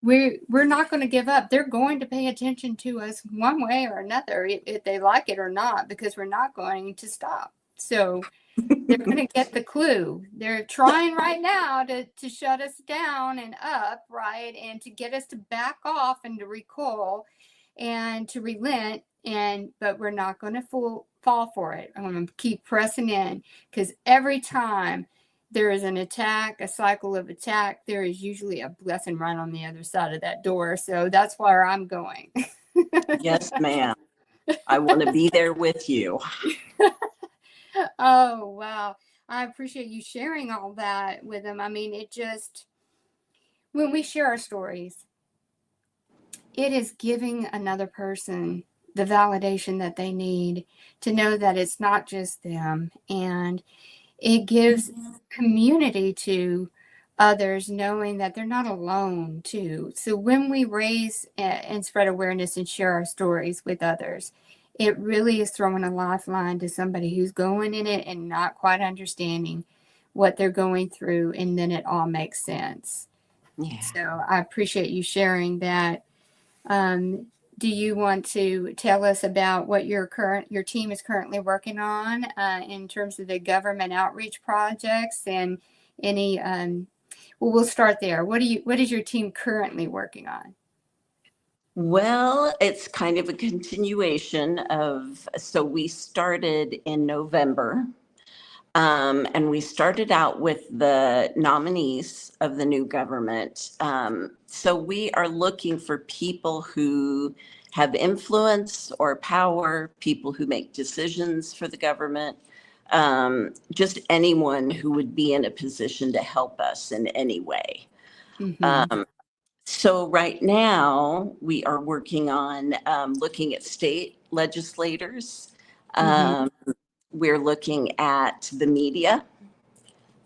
We're not going to give up. They're going to pay attention to us one way or another, if they like it or not, because we're not going to stop. So they're going to get the clue. They're trying right now to shut us down and up, right? And to get us to back off and to recoil and to relent. But we're not going to fall for it. I'm going to keep pressing in, because every time there is an attack, a cycle of attack, there is usually a blessing right on the other side of that door. So that's where I'm going. Yes, ma'am. I want to be there with you. Oh, wow. I appreciate you sharing all that with them. I mean, it just, when we share our stories, it is giving another person the validation that they need to know that it's not just them. And it gives community to others, knowing that they're not alone too. So when we raise and spread awareness and share our stories with others, it really is throwing a lifeline to somebody who's going in it and not quite understanding what they're going through, and then it all makes sense. Yeah. So I appreciate you sharing that. um, do you want to tell us about what your team is currently working on in terms of the government outreach projects and any? Well, we'll start there. What is your team currently working on? Well, it's kind of a continuation of, so we started in November. And we started out with the nominees of the new government. So we are looking for people who have influence or power, people who make decisions for the government, just anyone who would be in a position to help us in any way. Mm-hmm. Um, so right now we are working on looking at state legislators. Mm-hmm. Um, we're looking at the media.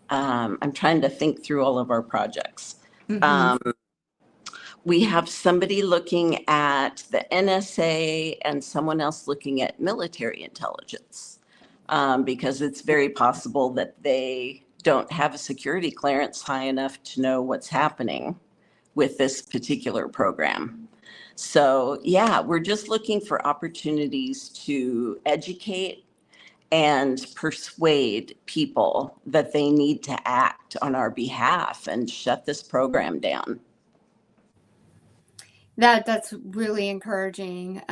I'm trying to think through all of our projects. Mm-hmm. Um, we have somebody looking at the NSA and someone else looking at military intelligence, because it's very possible that they don't have a security clearance high enough to know what's happening with this particular program. So, yeah, we're just looking for opportunities to educate and persuade people that they need to act on our behalf and shut this program down. That's really encouraging.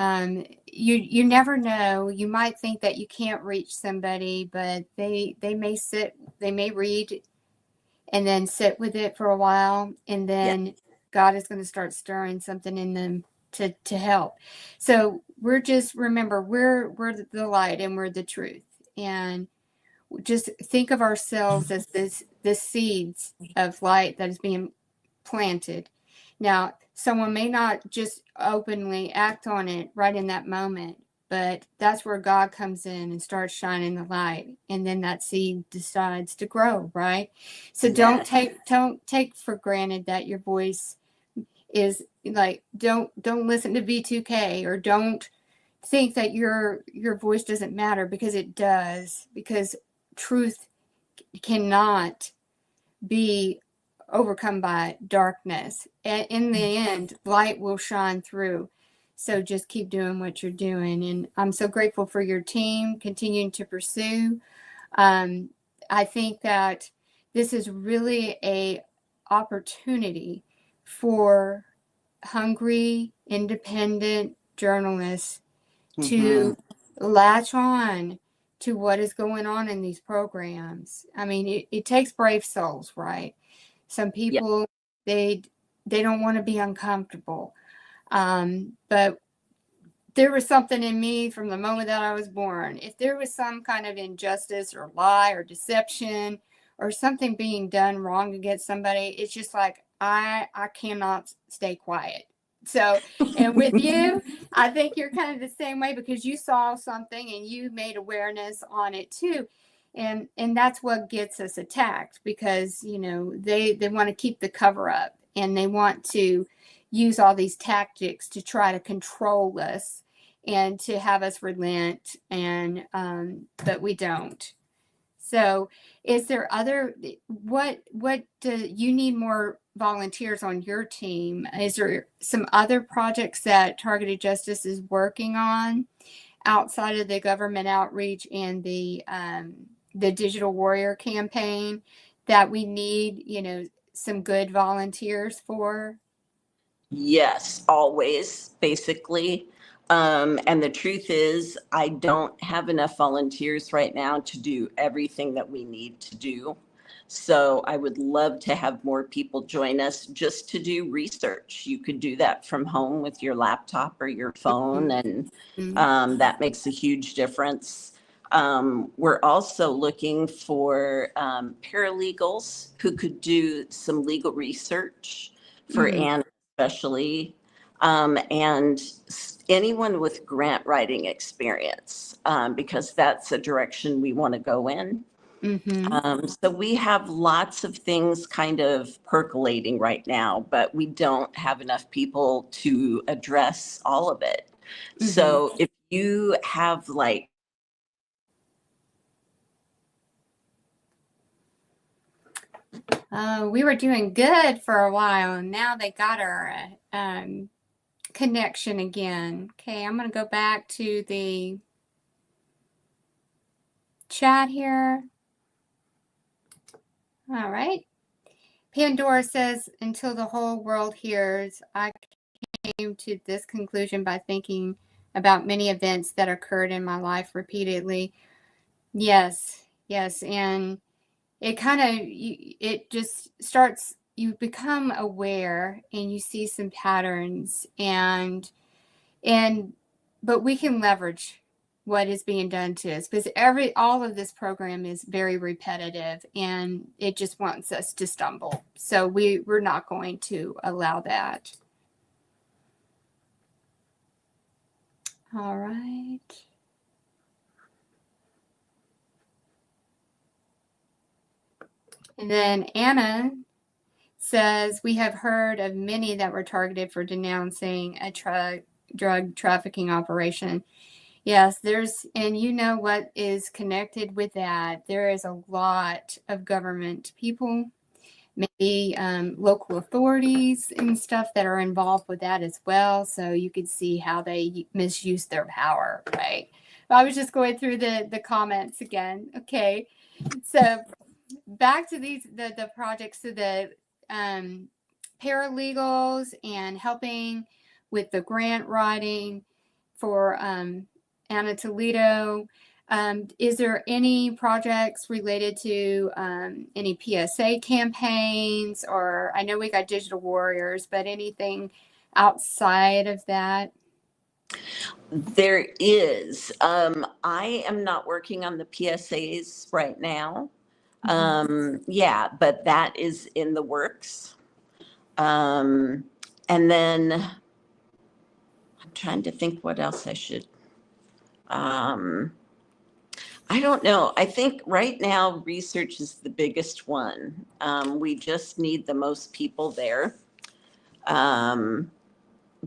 You never know. You might think that you can't reach somebody, but they may read and then sit with it for a while, and Yeah. then God is going to start stirring something in them to help. So we're just, remember, we're the light and we're the truth, and just think of ourselves as this seeds of light that is being planted. Now, someone may not just openly act on it right in that moment, but that's where God comes in and starts shining the light, and then that seed decides to grow, right? So Yeah. don't take for granted that your voice is like, don't listen to V2K, or don't think that your voice doesn't matter, because it does, because truth cannot be overcome by darkness. And in the end, light will shine through. So just keep doing what you're doing. And I'm so grateful for your team continuing to pursue. Um, I think that this is really a opportunity for hungry, independent journalists Mm-hmm. to latch on to what is going on in these programs. I mean, it takes brave souls, right? Some Yeah. people, they they don't want to be uncomfortable. But there was something in me from the moment that I was born. If there was some kind of injustice or lie or deception or something being done wrong against somebody, it's just like I cannot stay quiet. So, and with you, I think you're kind of the same way, because you saw something and you made awareness on it too. And that's what gets us attacked, because they want to keep the cover up, and they want to use all these tactics to try to control us and to have us relent, and but we don't. So is there other, what do you need more volunteers on your team? Is there some other projects that Targeted Justice is working on outside of the government outreach and the Digital Warrior campaign that we need, some good volunteers for? Yes, always, basically. And the truth is, I don't have enough volunteers right now to do everything that we need to do. So I would love to have more people join us just to do research. You could do that from home with your laptop or your phone, and Mhm. that makes a huge difference. We're also looking for paralegals who could do some legal research for Anna, especially, and anyone with grant writing experience, because that's a direction we want to go in. So we have lots of things kind of percolating right now, but we don't have enough people to address all of it. So if you have like, we were doing good for a while, and now they got our connection again. Okay, I'm going to go back to the chat here. All right. Pandora says, until the whole world hears, I came to this conclusion by thinking about many events that occurred in my life repeatedly. Yes, yes. And it kind of, it just starts, you become aware and you see some patterns but we can leverage what is being done to us, because all of this program is very repetitive and it just wants us to stumble. So we're not going to allow that. All right. And then Anna says, we have heard of many that were targeted for denouncing a drug trafficking operation. Yes, and you know what is connected with that? There is a lot of government people, maybe local authorities and stuff that are involved with that as well. So you could see how they misuse their power, right? I was just going through the comments again. Okay, so back to the projects, to the paralegals and helping with the grant writing for Anna Toledo. Is there any projects related to any PSA campaigns? Or I know we got Digital Warriors, but anything outside of that? there is. I am not working on the PSAs right now. Yeah, but that is in the works. And then I'm trying to think what else I should. I don't know. I think right now research is the biggest one. We just need the most people there.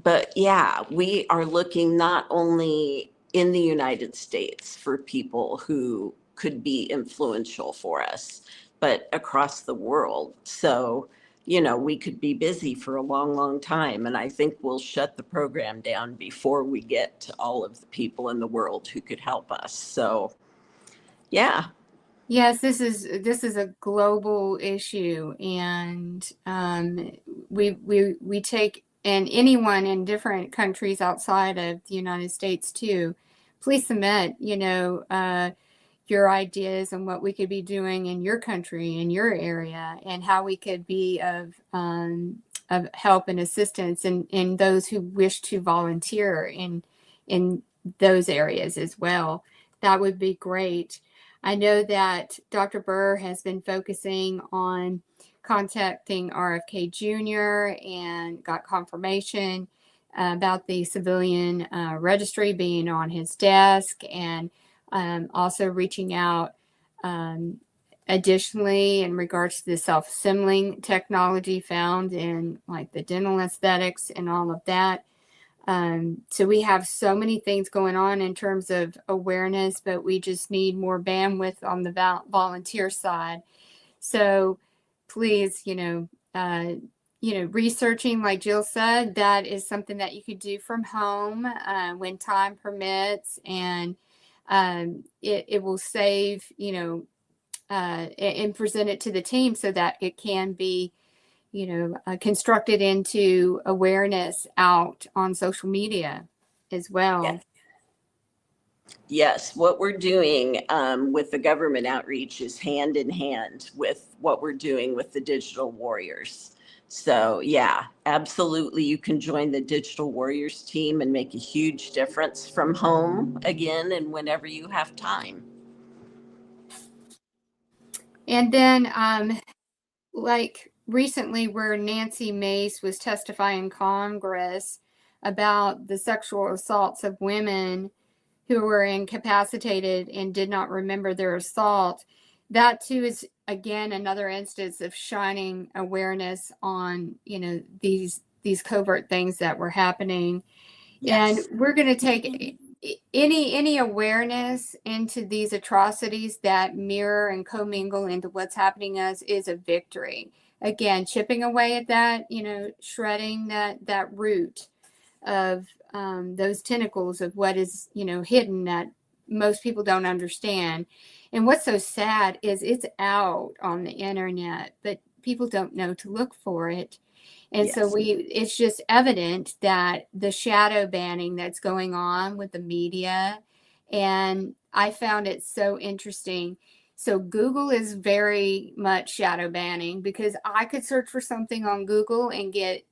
But yeah, we are looking not only in the United States for people who could be influential for us, but across the world. So, we could be busy for a long, long time. And I think we'll shut the program down before we get to all of the people in the world who could help us. So, yeah. Yes, this is a global issue, and we take, and anyone in different countries outside of the United States too. Please submit, your ideas on what we could be doing in your country, in your area, and how we could be of help and assistance in those who wish to volunteer in those areas as well. That would be great. I know that Dr. Burr has been focusing on contacting RFK Jr. and got confirmation about the civilian registry being on his desk, and also reaching out additionally in regards to the self-assembling technology found in like the dental aesthetics and all of that. So we have so many things going on in terms of awareness, but we just need more bandwidth on the volunteer side. So please, researching, like Jill said, that is something that you could do from home when time permits, and it will save, and present it to the team so that it can be constructed into awareness out on social media as well. Yes. Yes, what we're doing with the government outreach is hand in hand with what we're doing with the Digital Warriors. So yeah, absolutely. You can join the Digital Warriors team and make a huge difference from home again and whenever you have time. And then, like recently, where Nancy Mace was testifying in Congress about the sexual assaults of women who were incapacitated and did not remember their assault, that too is again another instance of shining awareness on, these covert things that were happening. And Yes. we're going to take any awareness into these atrocities that mirror and commingle into what's happening us is a victory. Again, chipping away at that, shredding that root of those tentacles of what is, hidden that most people don't understand. And what's so sad is it's out on the internet, but people don't know to look for it. And so Yes. it's just evident that the shadow banning that's going on with the media, and I found it so interesting. So Google is very much shadow banning, because I could search for something on Google and get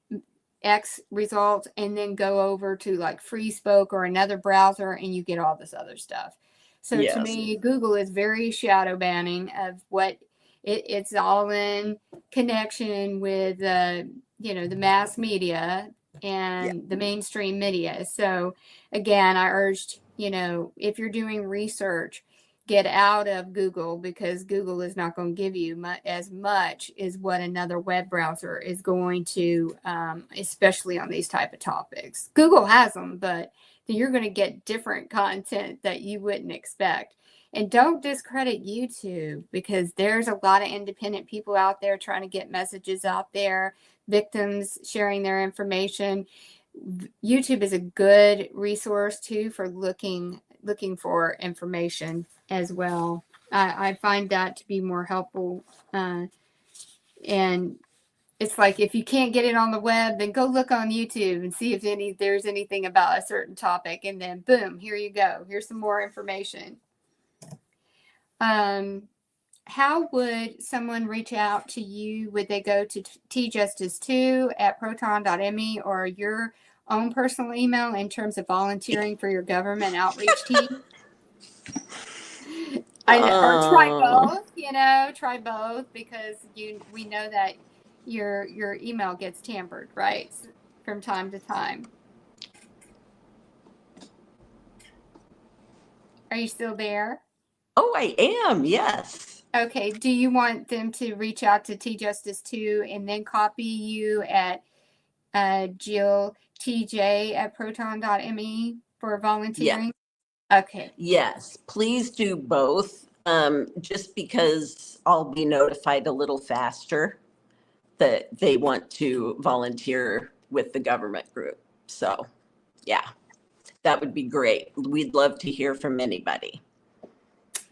X results and then go over to like FreeSpoke or another browser and you get all this other stuff. So to Yes. me, Google is very shadow banning of what it's all in connection with, the mass media Yeah. and the mainstream media. So again, I urged, if you're doing research, get out of Google, because Google is not going to give you as much as what another web browser is going to, especially on these type of topics. Google has them, but you're going to get different content that you wouldn't expect. And don't discredit YouTube, because there's a lot of independent people out there trying to get messages out there, victims sharing their information. YouTube is a good resource too for looking for information as well. I find that to be more helpful. And it's like, if you can't get it on the web, then go look on YouTube and see if there's anything about a certain topic, and then boom, here you go. Here's some more information. How would someone reach out to you? Would they go to tjustice2@proton.me or your own personal email in terms of volunteering for your government outreach team? Or try Oh, both, try both, because we know that your email gets tampered, right? From time to time. Are you still there? oh, I am. Yes. Okay. Do you want them to reach out to tjustice2 and then copy you at JillTJ@proton.me for Yes. volunteering? Okay. Yes. Please do both. Just because I'll be notified a little faster that they want to volunteer with the government group. So, yeah, that would be great. We'd love to hear from anybody.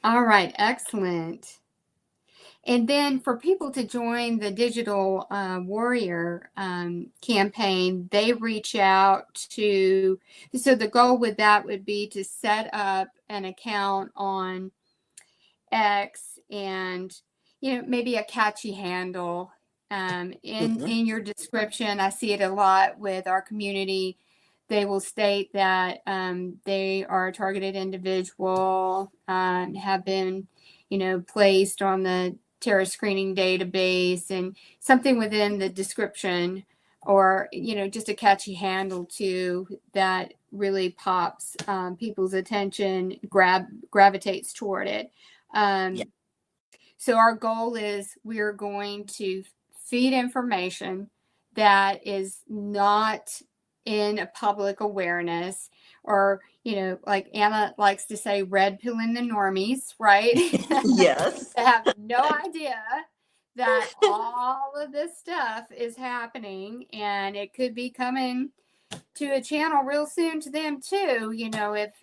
All right. Excellent. And then for people to join the Digital Warrior campaign, they reach out to, so the goal with that would be to set up an account on X, and, maybe a catchy handle in your description. I see it a lot with our community. They will state that they are a targeted individual, have been, placed on the terror screening database, and something within the description, or, just a catchy handle too that really pops people's attention, gravitates toward it. Yeah. So our goal is we're going to feed information that is not in public awareness, or, like Anna likes to say, red pill in the normies, right? Yes. They have no idea that all of this stuff is happening, and it could be coming to a channel real soon to them too.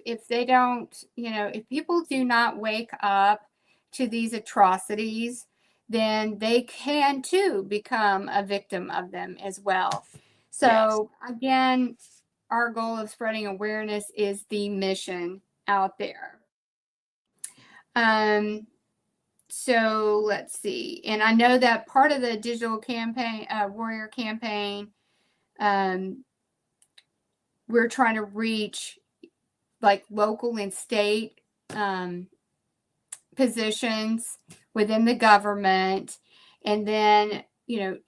If they don't, if people do not wake up to these atrocities, then they can too become a victim of them as well. Yes. So again, our goal of spreading awareness is the mission out there. So let's see. And I know that part of the digital campaign, warrior campaign, we're trying to reach like local and state positions within the government. And then,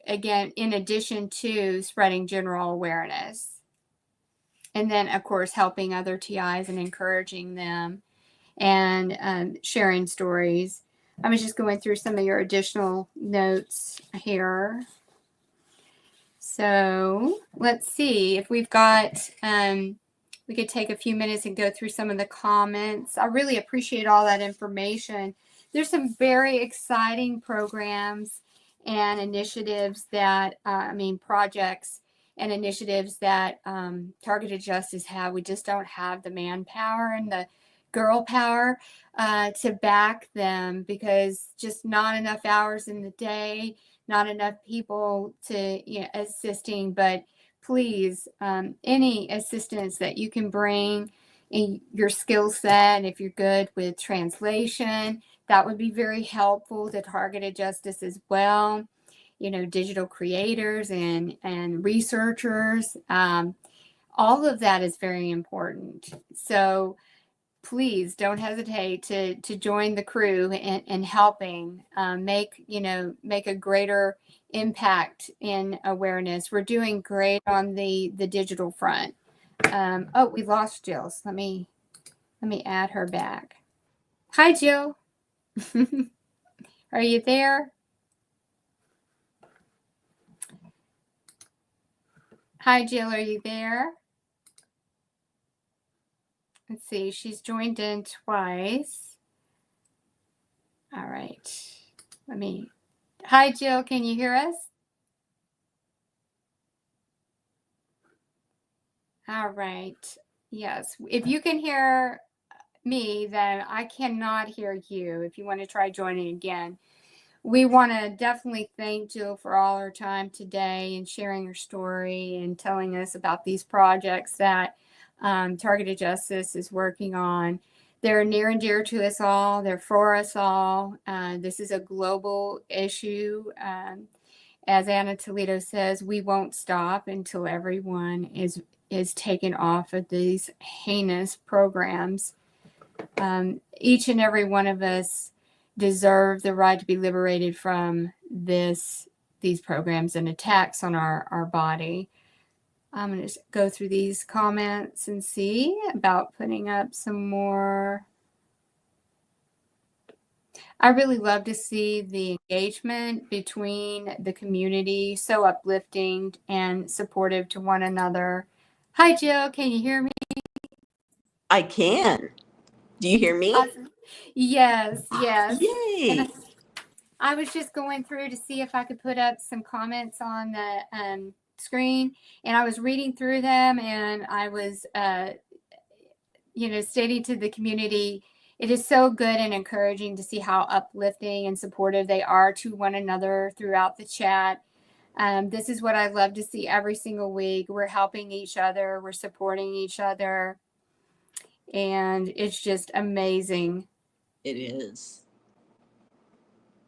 again, in addition to spreading general awareness. And then, of course, helping other TIs and encouraging them and sharing stories. I was just going through some of your additional notes here. So let's see if we've got, we could take a few minutes and go through some of the comments. I really appreciate all that information. There's some very exciting programs and initiatives that, projects and initiatives that Targeted Justice have. We just don't have the manpower and the girl power to back them, because just not enough hours in the day, not enough people to assisting. But please, any assistance that you can bring in your skill set, if you're good with translation, that would be very helpful to Targeted Justice as well. Digital creators and researchers, all of that is very important. So please don't hesitate to join the crew in helping make a greater impact in awareness. We're doing great on the digital front. Oh, we lost Jill. So let me add her back. Hi, Jill. Are you there? Hi, Jill. Are you there? Let's see. She's joined in twice. All right. Hi, Jill. Can you hear us? All right. Yes. If you can hear me, then I cannot hear you. If you want to try joining again. We want to definitely thank Jill for all her time today and sharing her story and telling us about these projects that Targeted Justice is working on. They're near and dear to us all. They're for us all. This is a global issue. As Anna Toledo says, we won't stop until everyone is taken off of these heinous programs. Each and every one of us deserve the right to be liberated from these programs and attacks on our body. I'm going to go through these comments and see about putting up some more. I really love to see the engagement between the community, so uplifting and supportive to one another. Hi, Jill. Can you hear me? I can. Do you hear me? Awesome. Yes. Yay! And I was just going through to see if I could put up some comments on the screen, and I was reading through them, and I was, stating to the community, it is so good and encouraging to see how uplifting and supportive they are to one another throughout the chat. This is what I love to see every single week. We're helping each other. We're supporting each other. And it's just amazing. It is.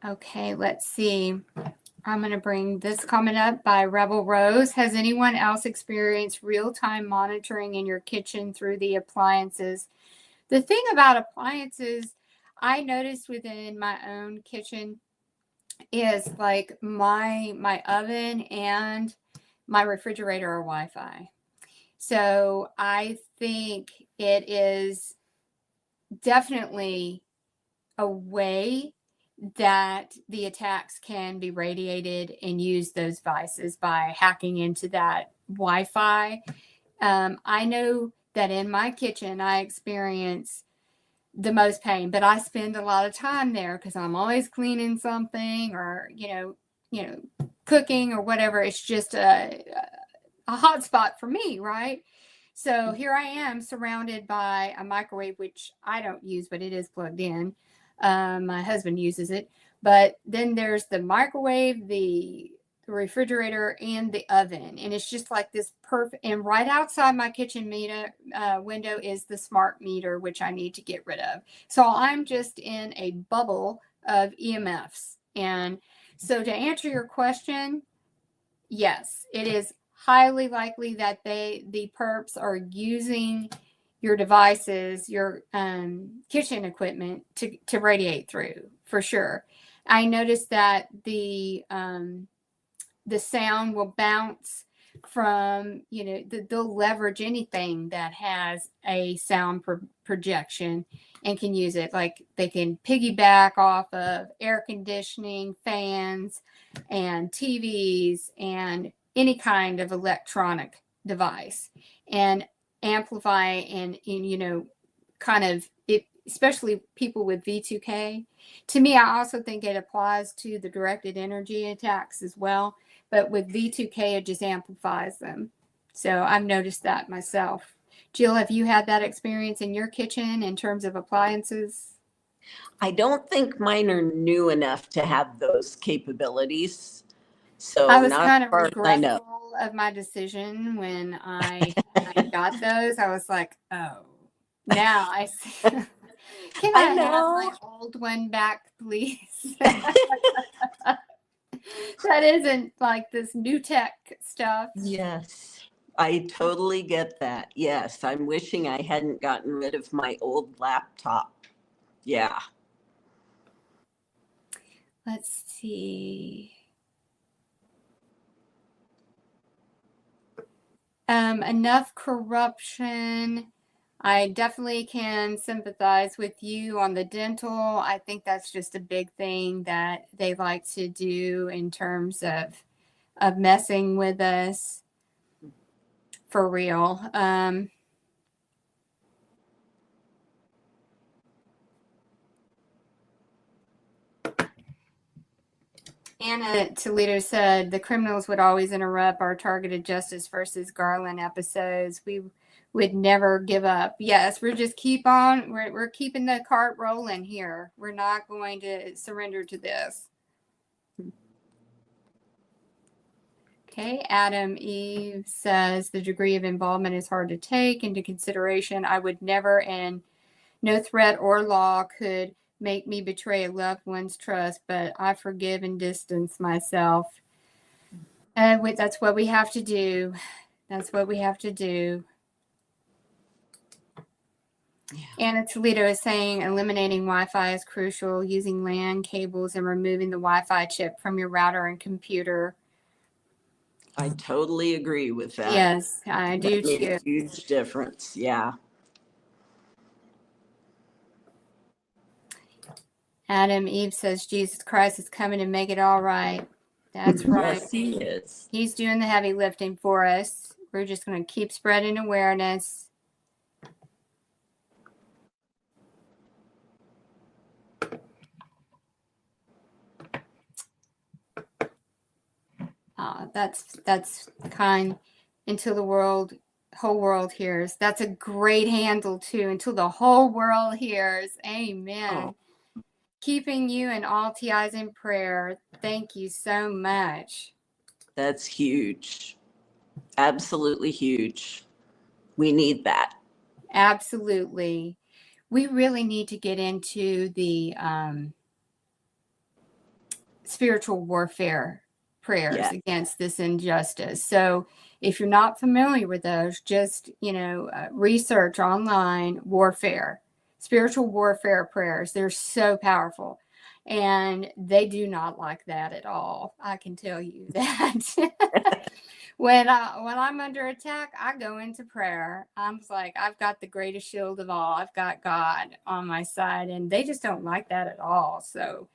Okay, let's see. I'm going to bring this comment up by Rebel Rose. Has anyone else experienced real-time monitoring in your kitchen through the appliances? The thing about appliances, I noticed within my own kitchen is like my oven and my refrigerator are Wi-Fi. So I think it is definitely a way that the attacks can be radiated and use those devices by hacking into that Wi-Fi. I know that in my kitchen, I experience the most pain, but I spend a lot of time there because I'm always cleaning something or, cooking or whatever. It's just a hot spot for me, right? So here I am surrounded by a microwave, which I don't use, but it is plugged in. My husband uses it. But then there's the microwave, the refrigerator, and the oven. And it's just like this perfect. And right outside my kitchen window is the smart meter, which I need to get rid of. So I'm just in a bubble of EMFs. And so to answer your question, yes, it is highly likely that the perps are using your devices, your kitchen equipment to radiate through, for sure. I noticed that the sound will bounce from, they'll leverage anything that has a sound projection and can use it. Like they can piggyback off of air conditioning, fans, and TVs, and any kind of electronic device, and amplify and kind of it, especially people with V2K. To me, I also think it applies to the directed energy attacks as well. But with V2K, it just amplifies them. So I've noticed that myself. Jill, have you had that experience in your kitchen in terms of appliances? I don't think mine are new enough to have those capabilities. So I was not kind as of far as I know. regretful of my decision when I got those. I was like, oh, now I see. Can I I have my know. old one back, please? That isn't like this new tech stuff. Yes, I totally get that. Yes, I'm wishing I hadn't gotten rid of my old laptop. Yeah. Let's see. Enough corruption. I definitely can sympathize with you on the dental. I think that's just a big thing that they like to do in terms of messing with us for real. Anna Toledo said the criminals would always interrupt our targeted justice versus Garland episodes. We would never give up. Yes, we're just keep on. We're keeping the cart rolling here. We're not going to surrender to this. Okay, Adam Eve says the degree of involvement is hard to take into consideration. I would never, and no threat or law could make me betray a loved one's trust, but I forgive and distance myself. That's what we have to do. That's what we have to do. Yeah. Anna Toledo is saying eliminating Wi-Fi is crucial, using LAN cables and removing the Wi-Fi chip from your router and computer. I totally agree with that. Yes, I do too. That made a huge difference. Yeah. Adam Eve says Jesus Christ is coming to make it all right. That's right. Yes, he is. He's doing the heavy lifting for us. We're just going to keep spreading awareness. That's kind. Until the whole world hears. That's a great handle too. Until the whole world hears. Amen. Oh. Keeping you and all TIs in prayer. Thank you so much. That's huge. Absolutely huge. We need that. Absolutely. We really need to get into the spiritual warfare prayers against this injustice. So if you're not familiar with those, just, research online warfare, spiritual warfare prayers. They're so powerful. And they do not like that at all. I can tell you that. When I'm under attack, I go into prayer. I'm like, I've got the greatest shield of all. I've got God on my side, and they just don't like that at all. So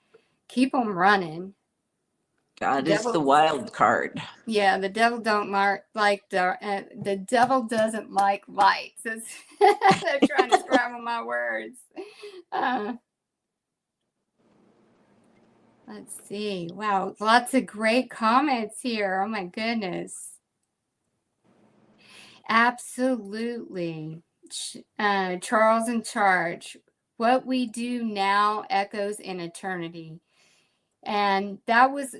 keep them running. God is the wild card. Yeah, the devil don't like the devil doesn't like lights. They're trying to scramble my words. Let's see. Wow, lots of great comments here. Oh my goodness. Absolutely. Charles in Charge. What we do now echoes in eternity. And that was,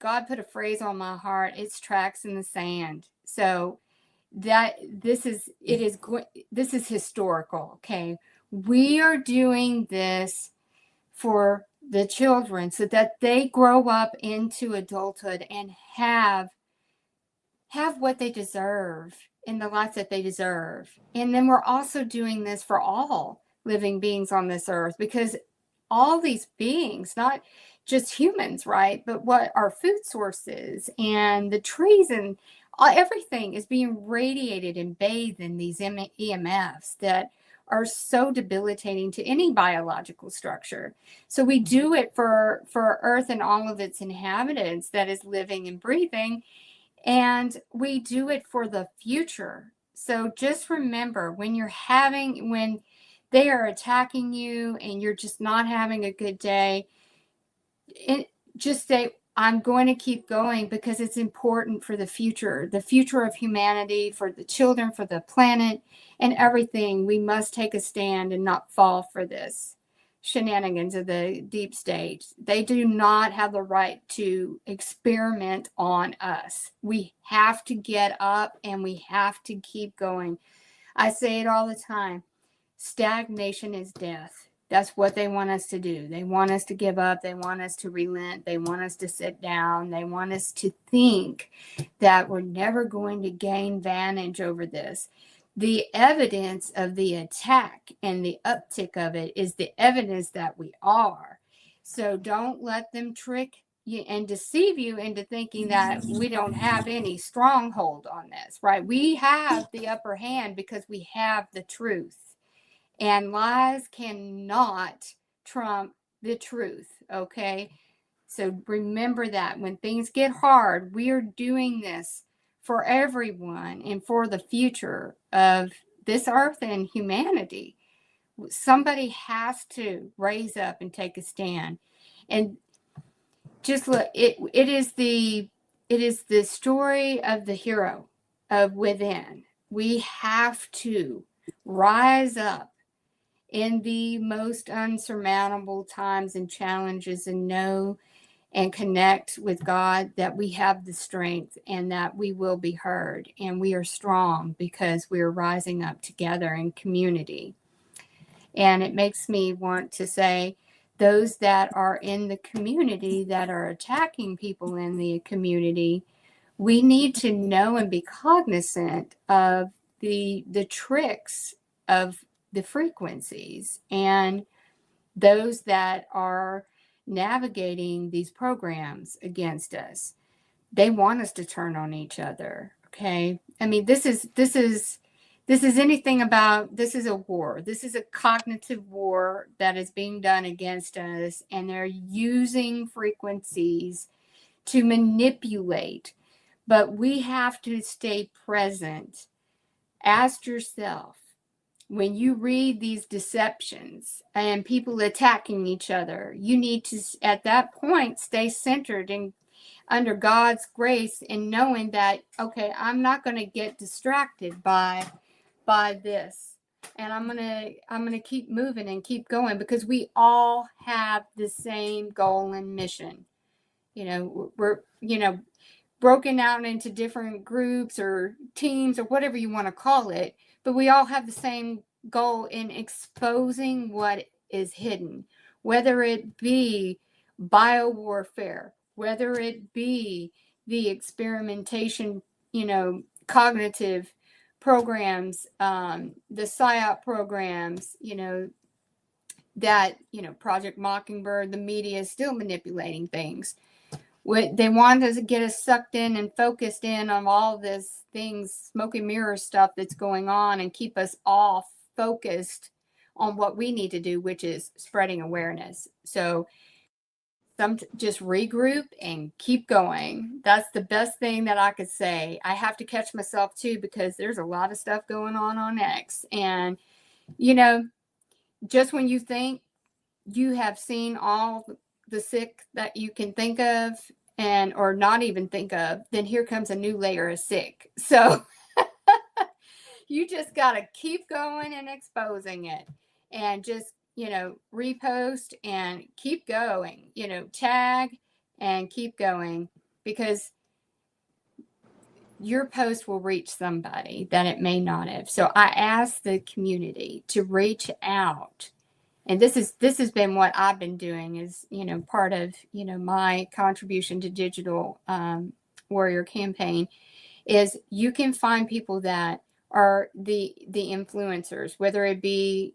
God put a phrase on my heart. It's tracks in the sand. So this is historical. Okay. We are doing this for the children so that they grow up into adulthood and have what they deserve in the life that they deserve. And then we're also doing this for all living beings on this earth, because all these beings, not just humans, right? But what our food sources and the trees and everything is being radiated and bathed in these EMFs that are so debilitating to any biological structure. So we do it for Earth and all of its inhabitants that is living and breathing, and we do it for the future. So just remember, when they are attacking you and you're just not having a good day, just say, I'm going to keep going because it's important for the future of humanity, for the children, for the planet, and everything. We must take a stand and not fall for this shenanigans of the deep state. They do not have the right to experiment on us. We have to get up and we have to keep going. I say it all the time. Stagnation is death. That's what they want us to do. They want us to give up. They want us to relent. They want us to sit down. They want us to think that we're never going to gain advantage over this. The evidence of the attack and the uptick of it is the evidence that we are. So don't let them trick you and deceive you into thinking that we don't have any stronghold on this, right? We have the upper hand because we have the truth. And lies cannot trump the truth, okay? So remember that when things get hard, we are doing this for everyone and for the future of this earth and humanity. Somebody has to raise up and take a stand. And just look, it is the story of the hero of within. We have to rise up in the most unsurmountable times and challenges and know and connect with God that we have the strength and that we will be heard and we are strong because we are rising up together in community. And it makes me want to say, those that are in the community that are attacking people in the community, we need to know and be cognizant of the tricks of the frequencies and those that are navigating these programs against us. They want us to turn on each other. Okay. I mean, this is anything about, this is a war. This is a cognitive war that is being done against us, and they're using frequencies to manipulate. But we have to stay present. Ask yourself, when you read these deceptions and people attacking each other, you need to, at that point, stay centered and under God's grace and knowing that, okay, I'm not going to get distracted by this. And I'm going to keep moving and keep going because we all have the same goal and mission. We're broken out into different groups or teams or whatever you want to call it, but we all have the same goal in exposing what is hidden, whether it be biowarfare, whether it be the experimentation, cognitive programs, the PSYOP programs, that, Project Mockingbird, the media is still manipulating things. They want us to get us sucked in and focused in on all this things, smoke and mirror stuff that's going on, and keep us all focused on what we need to do, which is spreading awareness. So just regroup and keep going. That's the best thing that I could say. I have to catch myself too, because there's a lot of stuff going on X. And, just when you think you have seen all the sick that you can think of or not even think of, then here comes a new layer of sick. So you just got to keep going and exposing it, and just, repost and keep going, tag and keep going, because your post will reach somebody that it may not have. So I ask the community to reach out. And this has been what I've been doing, is, part of, my contribution to Digital Warrior Campaign, is you can find people that are the influencers, whether it be,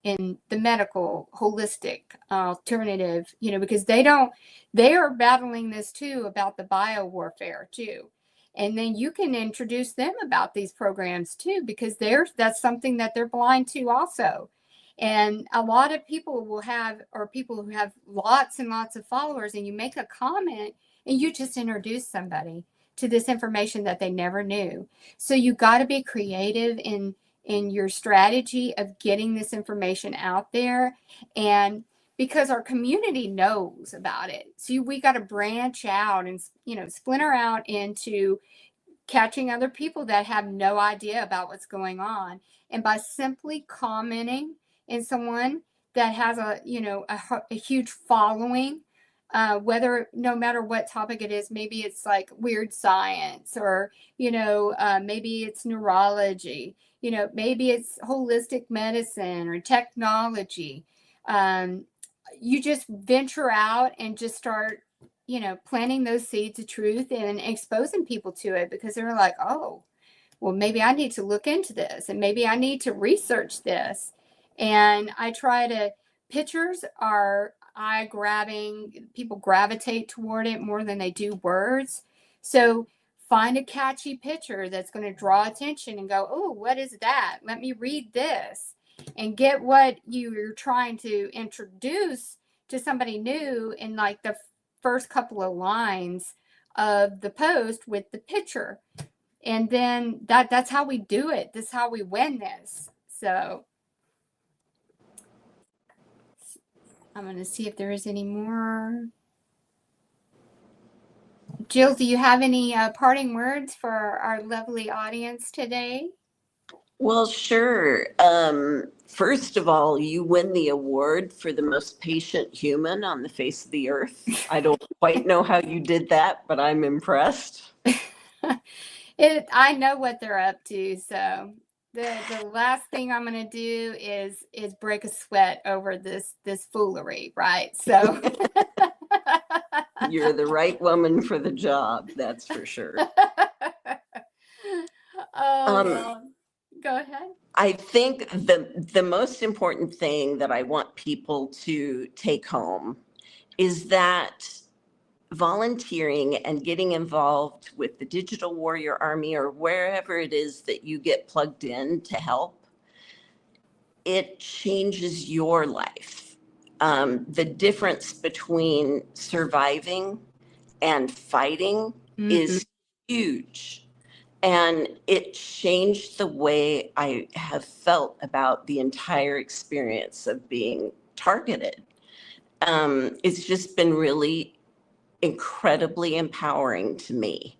in the medical, holistic, alternative, because they are battling this too, about the bio warfare too. And then you can introduce them about these programs too, because that's something that they're blind to also. And a lot of people or people who have lots and lots of followers, and you make a comment and you just introduce somebody to this information that they never knew. So you got to be creative in your strategy of getting this information out there, and because our community knows about it. So we got to branch out and, splinter out into catching other people that have no idea about what's going on. And by simply commenting in someone that has a huge following, no matter what topic it is, maybe it's like weird science, or, maybe it's neurology, maybe it's holistic medicine or technology. You just venture out and just start, planting those seeds of truth and exposing people to it, because they're like, oh, well, maybe I need to look into this, and maybe I need to research this. And pictures are eye grabbing. People gravitate toward it more than they do words. So find a catchy picture that's going to draw attention and go, oh, what is that? Let me read this, and get what you're trying to introduce to somebody new in like the first couple of lines of the post with the picture. And then that's how we do it. This is how we win this. So I'm going to see if there is any more. Jill, do you have any parting words for our lovely audience today? Well, sure. First of all, you win the award for the most patient human on the face of the earth. I don't quite know how you did that, but I'm impressed. I know what they're up to, so the last thing I'm going to do is break a sweat over this foolery, right? So You're the right woman for the job, that's for sure. Well, go ahead. I think the most important thing that I want people to take home is that volunteering and getting involved with the Digital Warrior Army, or wherever it is that you get plugged in to help, it changes your life. The difference between surviving and fighting is huge. And it changed the way I have felt about the entire experience of being targeted. It's just been really incredibly empowering to me.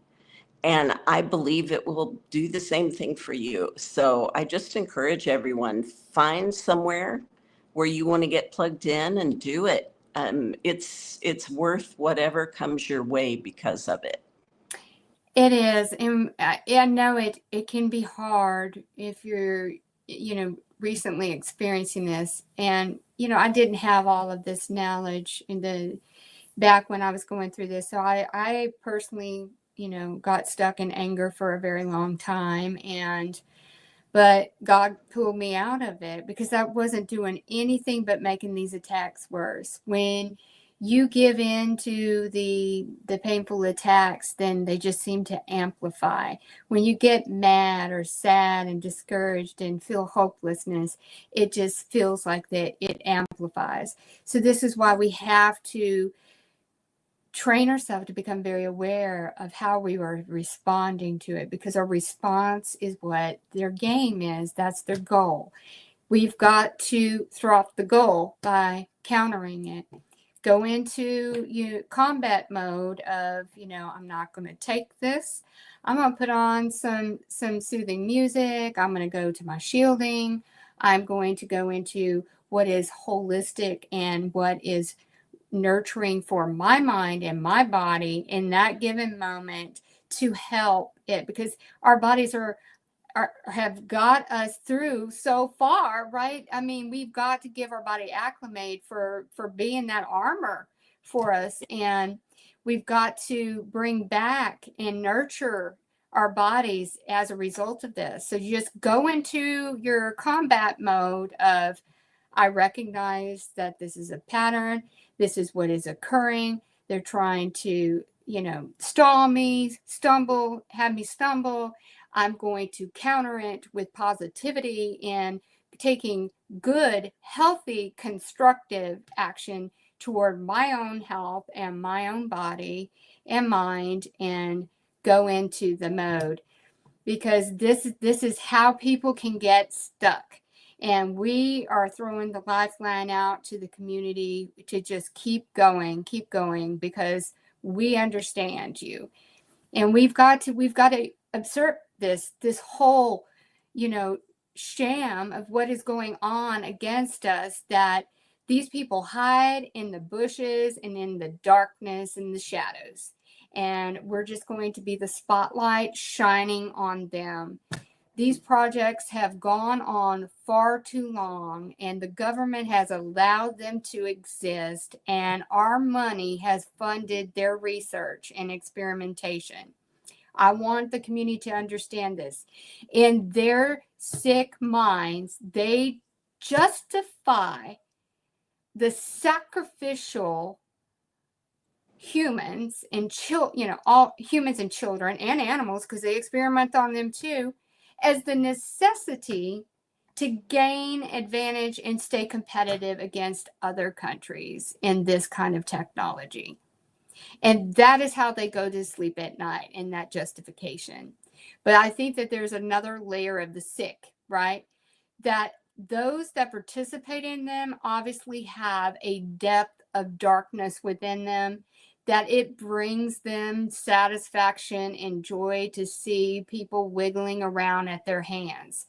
And I believe it will do the same thing for you. So I just encourage everyone, find somewhere where you want to get plugged in and do it. It's worth whatever comes your way because of it. It is. And I know it can be hard if you're, recently experiencing this. And, I didn't have all of this knowledge back when I was going through this. So I personally, got stuck in anger for a very long time. But God pulled me out of it, because I wasn't doing anything but making these attacks worse. When you give in to the painful attacks, then they just seem to amplify. When you get mad or sad and discouraged and feel hopelessness, it just feels like that it amplifies. So this is why we have to train ourselves to become very aware of how we are responding to it, because our response is what their game is. That's their goal. We've got to throw off the goal by countering it. Go into combat mode of, I'm not going to take this. I'm going to put on some soothing music. I'm going to go to my shielding. I'm going to go into what is holistic and what is nurturing for my mind and my body in that given moment to help it, because our bodies have got us through so far, right? I mean, we've got to give our body acclimate for being that armor for us, and we've got to bring back and nurture our bodies as a result of this. So you just go into your combat mode of, I recognize that this is a pattern. This is what is occurring. They're trying to, stall me, have me stumble. I'm going to counter it with positivity and taking good, healthy, constructive action toward my own health and my own body and mind, and go into the mode, because this is how people can get stuck. And we are throwing the lifeline out to the community to just keep going, because we understand you. And we've got to observe this whole, sham of what is going on against us, that these people hide in the bushes and in the darkness and the shadows. And we're just going to be the spotlight shining on them. These projects have gone on far too long, and the government has allowed them to exist, and our money has funded their research and experimentation. I want the community to understand this. In their sick minds, they justify the sacrificial humans and all humans and children and animals, because they experiment on them too, as the necessity to gain advantage and stay competitive against other countries in this kind of technology. And that is how they go to sleep at night, in that justification. But I think that there's another layer of the sick, right? That those that participate in them obviously have a depth of darkness within them, that it brings them satisfaction and joy to see people wiggling around at their hands.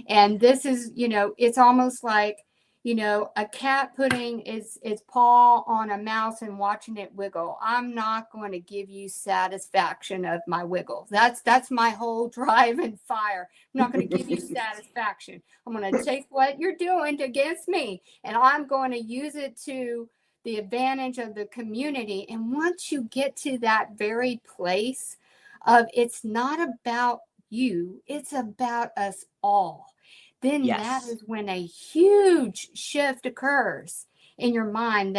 And this is, it's almost like, a cat putting its paw on a mouse and watching it wiggle. I'm not going to give you satisfaction of my wiggle. That's my whole drive and fire. I'm not going to give you satisfaction. I'm going to take what you're doing against me, and I'm going to use it to the advantage of the community. And once you get to that very place of, it's not about you, it's about us all, then that is when a huge shift occurs in your mind.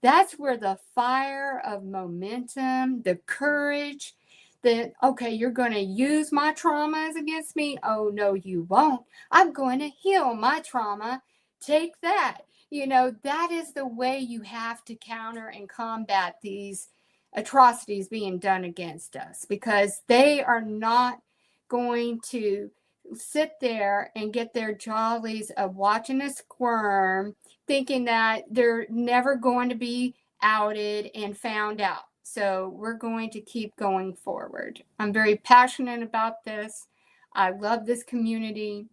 That's where the fire of momentum, the courage, that, okay, you're going to use my traumas against me. Oh, no, you won't. I'm going to heal my trauma. Take that. That is the way you have to counter and combat these atrocities being done against us, because they are not going to sit there and get their jollies of watching us squirm, thinking that they're never going to be outed and found out. So we're going to keep going forward. I'm very passionate about this. I love this community,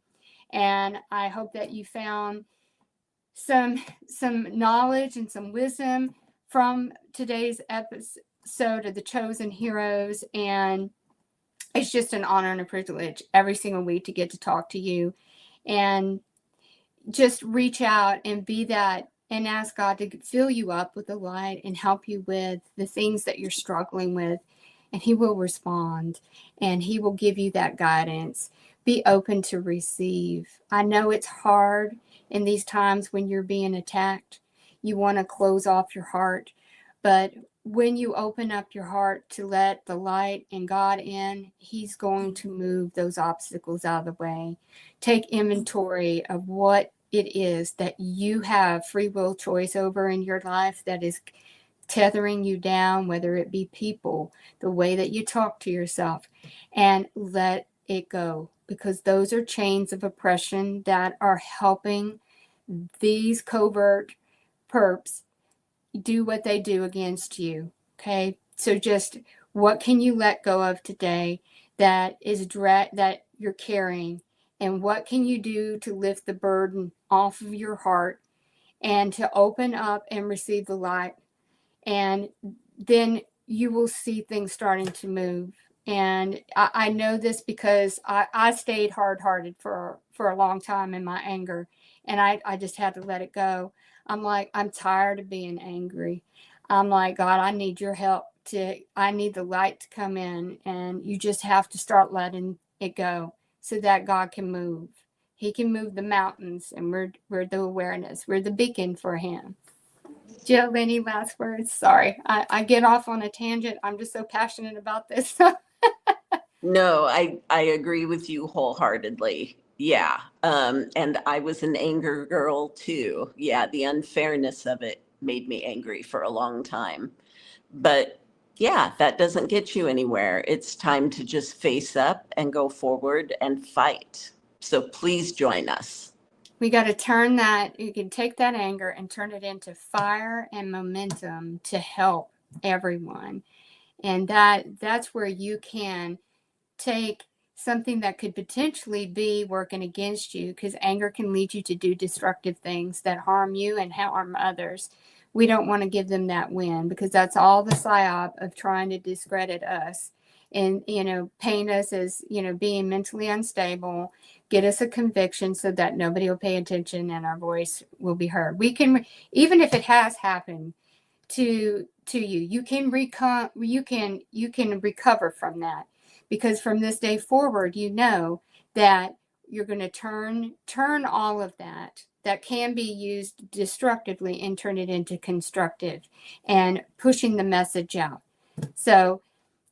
and I hope that you found some knowledge and some wisdom from today's episode of The Chosen Heroes. And it's just an honor and a privilege every single week to get to talk to you, and just reach out and be that, and ask God to fill you up with the light and help you with the things that you're struggling with. And He will respond, and He will give you that guidance. Be open to receive. I know it's hard in these times when you're being attacked. You want to close off your heart, but when you open up your heart to let the light and God in, He's going to move those obstacles out of the way. Take inventory of what it is that you have free will choice over in your life that is tethering you down, whether it be people, the way that you talk to yourself, and let it go, because those are chains of oppression that are helping these covert perps do what they do against you. Okay, so just what can you let go of today that is that you're carrying, and what can you do to lift the burden off of your heart and to open up and receive the light? And then you will see things starting to move. And I know this because I stayed hard-hearted for a long time in my anger, and I just had to let it go. I'm like, I'm tired of being angry. I'm like, God, I need your help. I need the light to come in, and you just have to start letting it go so that God can move. He can move the mountains, and we're the awareness. We're the beacon for him. Jill, any last words? Sorry, I get off on a tangent. I'm just so passionate about this. No, I agree with you wholeheartedly. Yeah. And I was an anger girl too. Yeah, the unfairness of it made me angry for a long time. But yeah, that doesn't get you anywhere. It's time to just face up and go forward and fight. So please join us. We got to turn that, you can take that anger and turn it into fire and momentum to help everyone. And that's where you can take something that could potentially be working against you, because anger can lead you to do destructive things that harm you and harm others. We don't want to give them that win, because that's all the psyop of trying to discredit us and, paint us as, being mentally unstable, get us a conviction so that nobody will pay attention and our voice will be heard. We can, even if it has happened to you, you can recover from that, because from this day forward, that you're going to turn all of that can be used destructively and turn it into constructive and pushing the message out. So,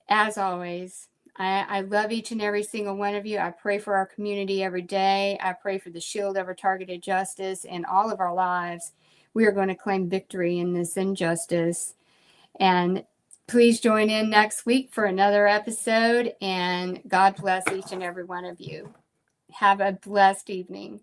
as always, I love each and every single one of you. I pray for our community every day. I pray for the shield over targeted justice in all of our lives. We are going to claim victory in this injustice. And please join in next week for another episode. And God bless each and every one of you. Have a blessed evening.